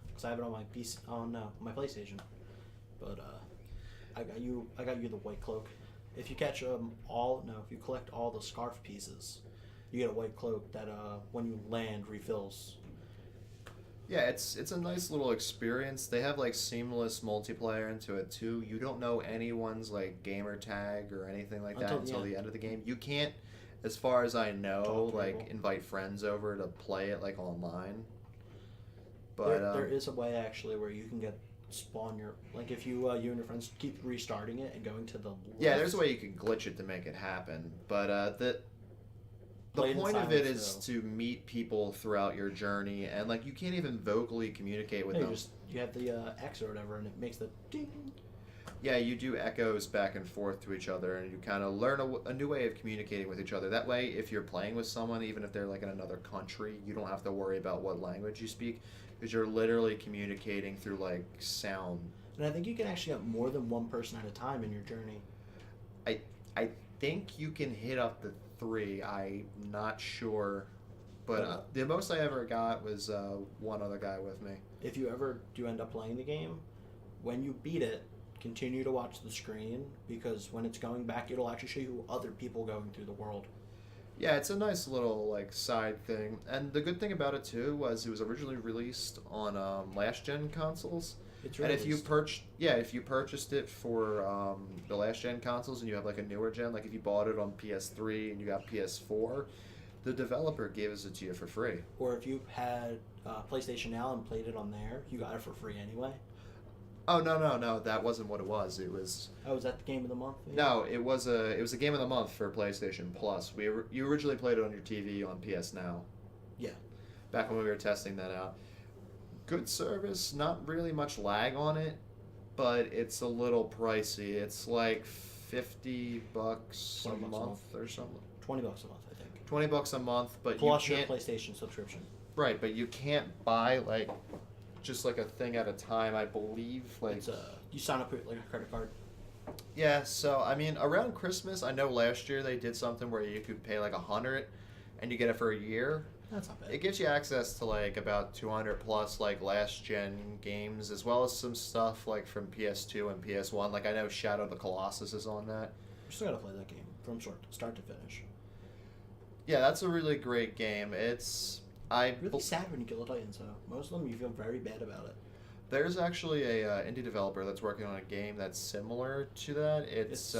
B: because I have it on my PC. Oh no, my PlayStation. But I got you the white cloak. If you catch if you collect all the scarf pieces, you get a white cloak that when you land refills.
A: Yeah, it's a nice little experience. They have like seamless multiplayer into it too. You don't know anyone's like gamer tag or anything like that until the end of the game. You can't, as far as I know, like invite friends over to play it like online. But
B: there is a way actually where you can spawn your if you and your friends keep restarting it and going to the left.
A: Yeah, there's a way you can glitch it to make it happen. But The
B: Played in
A: point of it is
B: silence,
A: to meet people throughout your journey, and like you can't even vocally communicate with
B: Yeah,
A: them.
B: you have the X or whatever, and it makes the ding.
A: Yeah, you do echoes back and forth to each other, and you kind of learn a new way of communicating with each other. That way, if you're playing with someone, even if they're like in another country, you don't have to worry about what language you speak, because you're literally communicating through like sound.
B: And I think you can actually have more than one person at a time in your journey.
A: I think you can hit up to 3. I'm not sure, but the most I ever got was one other guy with me.
B: If you ever do end up playing the game, when you beat it, continue to watch the screen, because when it's going back, it'll actually show you other people going through the world.
A: Yeah, it's a nice little like side thing, and the good thing about it too was it was originally released on last gen consoles.
B: It's
A: And if you
B: released.
A: if you purchased it for the last gen consoles and you have like a newer gen, like if you bought it on PS3 and you got PS4, the developer gives it to you for free.
B: Or if you had PlayStation Now and played it on there, you got it for free anyway.
A: Oh no, that wasn't what it was. It was
B: Oh, was that the game of the month?
A: no, it was a game of the month for PlayStation Plus. You originally played it on your TV on PS Now.
B: Yeah.
A: Back when we were testing that out. Good service, not really much lag on it, but it's a little pricey. It's like $50 a
B: $20 a
A: month
B: month.
A: or something.
B: $20 a month, I think.
A: $20 a month, but
B: Plus
A: you
B: your
A: can't.
B: PlayStation subscription.
A: Right, but you can't buy like just like a thing at a time. I believe like
B: It's you sign up with like a credit card.
A: yeah. So I mean, around Christmas, I know last year they did something where you could pay like 100, and you get it for a year.
B: That's not bad.
A: It gives you access to like about 200 plus like last gen games, as well as some stuff like from PS2 and PS1. Like I know Shadow of the Colossus is on that.
B: You still gotta play that game from start to finish.
A: Yeah, that's a really great game. It's
B: Really sad when you kill the Titans, though. Most of them, you feel very bad about it.
A: There's actually a indie developer that's working on a game that's similar to that. It's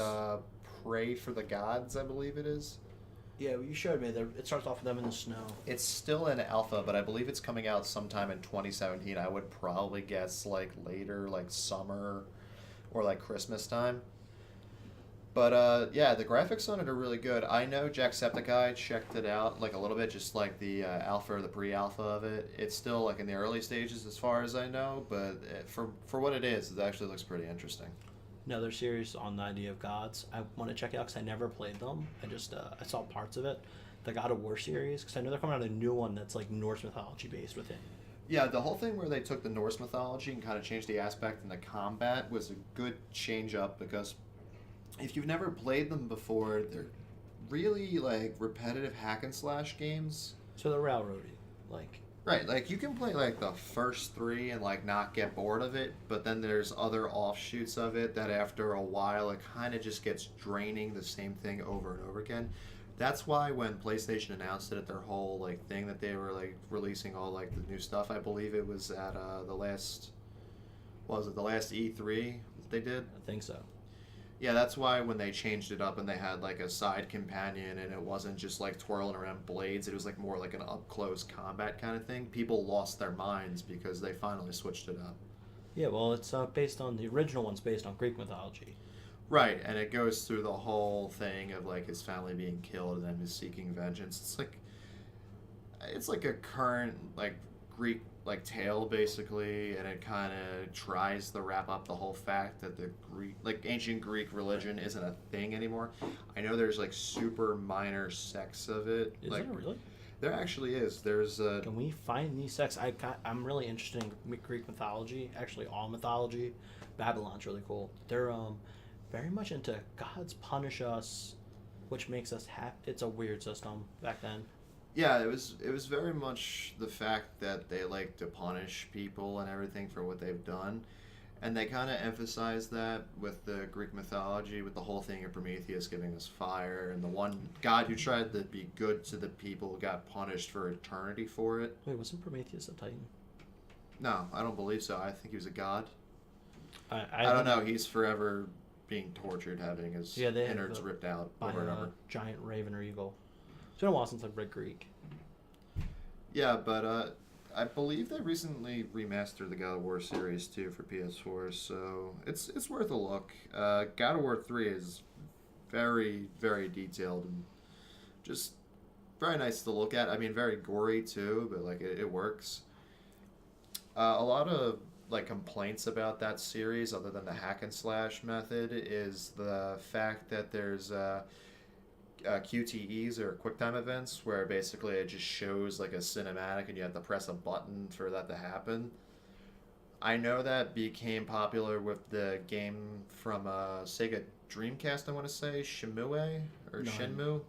A: Pray for the Gods, I believe it is.
B: Yeah, well, you showed me. It starts off with them in the snow.
A: It's still in alpha, but I believe it's coming out sometime in 2017. I would probably guess like later, like summer or like Christmas time. But yeah, the graphics on it are really good. I know Jacksepticeye checked it out like a little bit, just like the alpha or the pre-alpha of it. It's still like in the early stages as far as I know, but for what it is, it actually looks pretty interesting.
B: Another series on the idea of gods I want to check out because I never played them. I just I saw parts of it. The God of War series, because I know they're coming out a new one that's like Norse mythology based with it.
A: Yeah, the whole thing where they took the Norse mythology and kind of changed the aspect in the combat was a good change up, because if you've never played them before, they're really like repetitive hack and slash games.
B: So they're railroady, like.
A: Right, like you can play like the first 3 and like not get bored of it, but then there's other offshoots of it that after a while it kind of just gets draining, the same thing over and over again. That's why when PlayStation announced it at their whole like thing that they were like releasing all like the new stuff, I believe it was at the last E3 they did?
B: I think so.
A: Yeah, that's why when they changed it up and they had like a side companion and it wasn't just like twirling around blades, it was like more like an up close combat kind of thing. People lost their minds because they finally switched it up.
B: Yeah, well, it's based on the original one's based on Greek mythology.
A: Right, and it goes through the whole thing of like his family being killed and then his seeking vengeance. It's like a current like Greek like tale basically, and it kind of tries to wrap up the whole fact that the Greek like ancient Greek religion isn't a thing anymore. I know there's like super minor sects of it.
B: Is
A: like,
B: there really?
A: There actually is. There's a.
B: Can we find these sects? I'm really interested in Greek mythology. Actually, all mythology. Babylon's really cool. They're very much into gods punish us, which makes us happy. It's a weird system back then.
A: Yeah, it was very much the fact that they like to punish people and everything for what they've done. And they kind of emphasize that with the Greek mythology, with the whole thing of Prometheus giving us fire, and the one god who tried to be good to the people got punished for eternity for it.
B: Wait, wasn't Prometheus a Titan?
A: No, I don't believe so. I think he was a god.
B: I
A: don't know. He's forever being tortured, having his
B: they
A: innards ripped out
B: by
A: over and
B: a
A: over.
B: giant raven or eagle. It's been a while since I've read Greek.
A: Yeah, but I believe they recently remastered the God of War series too for PS4, so it's worth a look. God of War 3 is very, very detailed and just very nice to look at. I mean, very gory too, but like it works. A lot of like complaints about that series, other than the hack and slash method, is the fact that there's QTEs or QuickTime events where basically it just shows like a cinematic and you have to press a button for that to happen. I know that became popular with the game from Sega Dreamcast, I want to say, Shimue or Shenmue,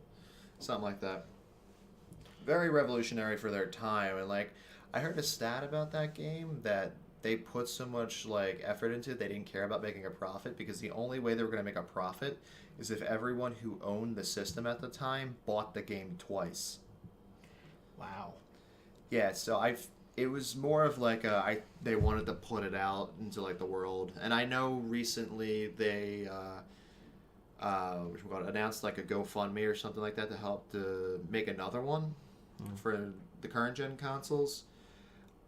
A: something like that. Very revolutionary for their time, and like I heard a stat about that game that they put so much like effort into it, they didn't care about making a profit because the only way they were going to make a profit is if everyone who owned the system at the time bought the game twice.
B: Wow.
A: Yeah, so it was more of like they wanted to put it out into like the world, and I know recently they announced like a GoFundMe or something like that to help to make another one for the current gen consoles.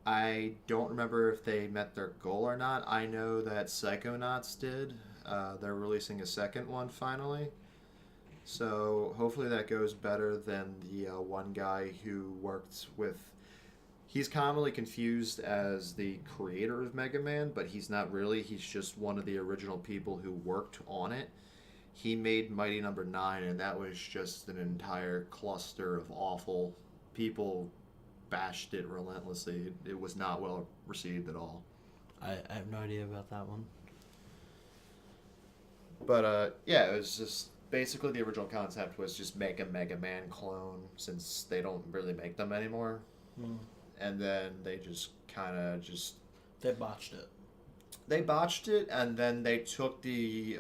A: I don't remember if they met their goal or not. I know that Psychonauts did. They're releasing a second one finally. So hopefully that goes better than the one guy who worked with... He's commonly confused as the creator of Mega Man, but he's not really. He's just one of the original people who worked on it. He made Mighty Number 9, and that was just an entire cluster of awful people. Bashed it relentlessly. It was not well received at all.
B: I have no idea about that one.
A: But yeah, it was just basically the original concept was just make a Mega Man clone, since they don't really make them anymore. And then they just kind of just...
B: They botched it.
A: They botched it, and then they took the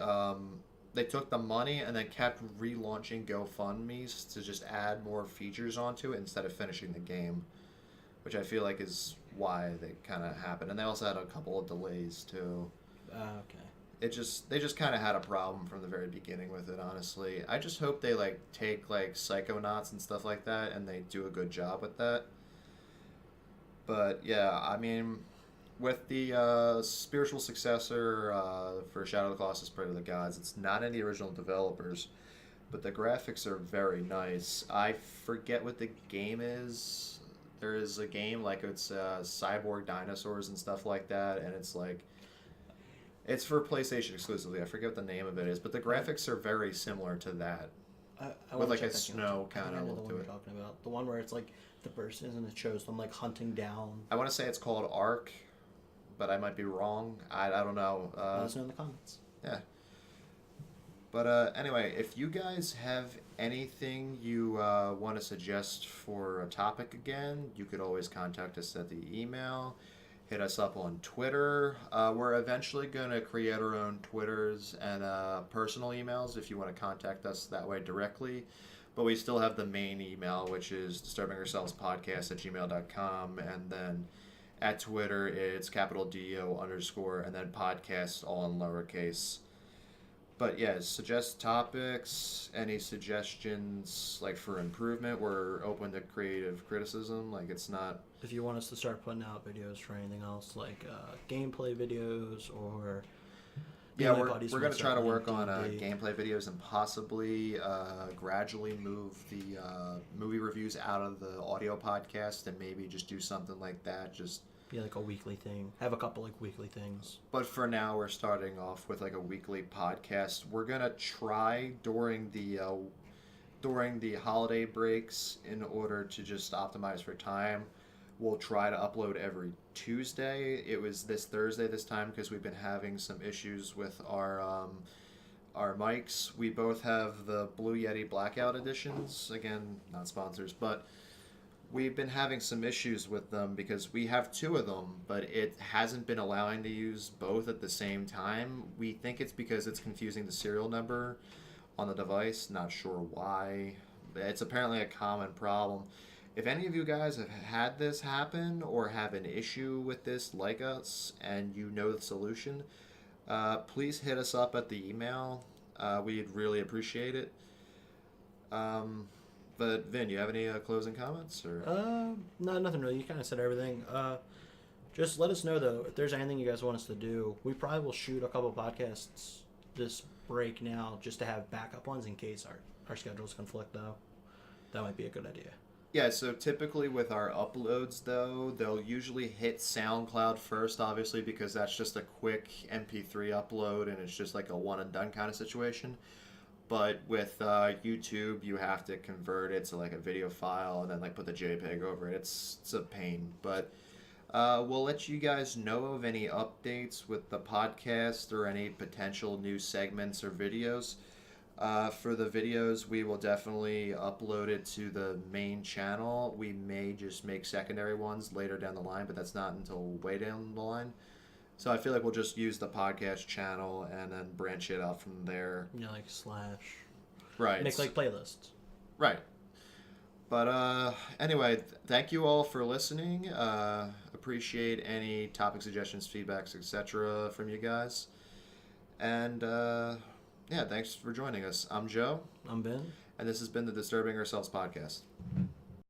A: money and then kept relaunching GoFundMes to just add more features onto it instead of finishing the game, which I feel like is why they kind of happened. And they also had a couple of delays too.
B: Okay.
A: They just kind of had a problem from the very beginning with it, honestly. I just hope they like take like Psychonauts and stuff like that and they do a good job with that. But yeah, I mean, with the spiritual successor for Shadow of the Colossus, Prayer to the Gods, it's not any original developers, but the graphics are very nice. I forget what the game is. There is a game like it's cyborg dinosaurs and stuff like that, and it's like... It's for PlayStation exclusively. I forget what the name of it is, but the graphics are very similar to that.
B: I
A: with like a snow kind of look to it.
B: Talking about the one where it's like the person and it shows them like hunting down.
A: I want to say it's called Ark, but I might be wrong. I don't know.
B: Let us know in the comments.
A: Yeah. But anyway, if you guys have anything you want to suggest for a topic again, you could always contact us at the email. Hit us up on Twitter. We're eventually going to create our own Twitters and personal emails if you want to contact us that way directly. But we still have the main email, which is disturbingourselvespodcast@gmail.com. And then at Twitter, it's _, and then podcast all in lowercase. But yeah, suggest topics, any suggestions like for improvement. We're open to creative criticism. Like it's not...
B: If you want us to start putting out videos for anything else, like gameplay videos or...
A: Yeah, we're going to try to work on gameplay videos and possibly gradually move the movie reviews out of the audio podcast and maybe just do something like that. Just...
B: Yeah, like a weekly thing. Have a couple like weekly things.
A: But for now, we're starting off with like a weekly podcast. We're gonna try during the holiday breaks in order to just optimize for time. We'll try to upload every Tuesday. It was this Thursday this time because we've been having some issues with our mics. We both have the Blue Yeti Blackout editions. Again, not sponsors, but we've been having some issues with them because we have two of them, but it hasn't been allowing to use both at the same time. We think it's because it's confusing the serial number on the device. Not sure why. It's apparently a common problem. If any of you guys have had this happen or have an issue with this like us and you know the solution, please hit us up at the email. We'd really appreciate it. But Vin, you have any closing comments or?
B: No, nothing really. You kind of said everything. Just let us know though if there's anything you guys want us to do. We probably will shoot a couple podcasts this break now just to have backup ones in case our schedules conflict though. That might be a good idea.
A: Yeah, so typically with our uploads, though, they'll usually hit SoundCloud first, obviously, because that's just a quick MP3 upload, and it's just like a one-and-done kind of situation. But with YouTube, you have to convert it to like a video file and then like put the JPEG over it. It's a pain, but we'll let you guys know of any updates with the podcast or any potential new segments or videos. For the videos, we will definitely upload it to the main channel. We may just make secondary ones later down the line, but that's not until way down the line. So I feel like we'll just use the podcast channel and then branch it out from there.
B: You know, like slash.
A: Right.
B: Make like playlists.
A: Right. But anyway, thank you all for listening. Appreciate any topic suggestions, feedbacks, etc. from you guys. And yeah, thanks for joining us. I'm Joe.
B: I'm Ben.
A: And this has been the Disturbing Ourselves podcast.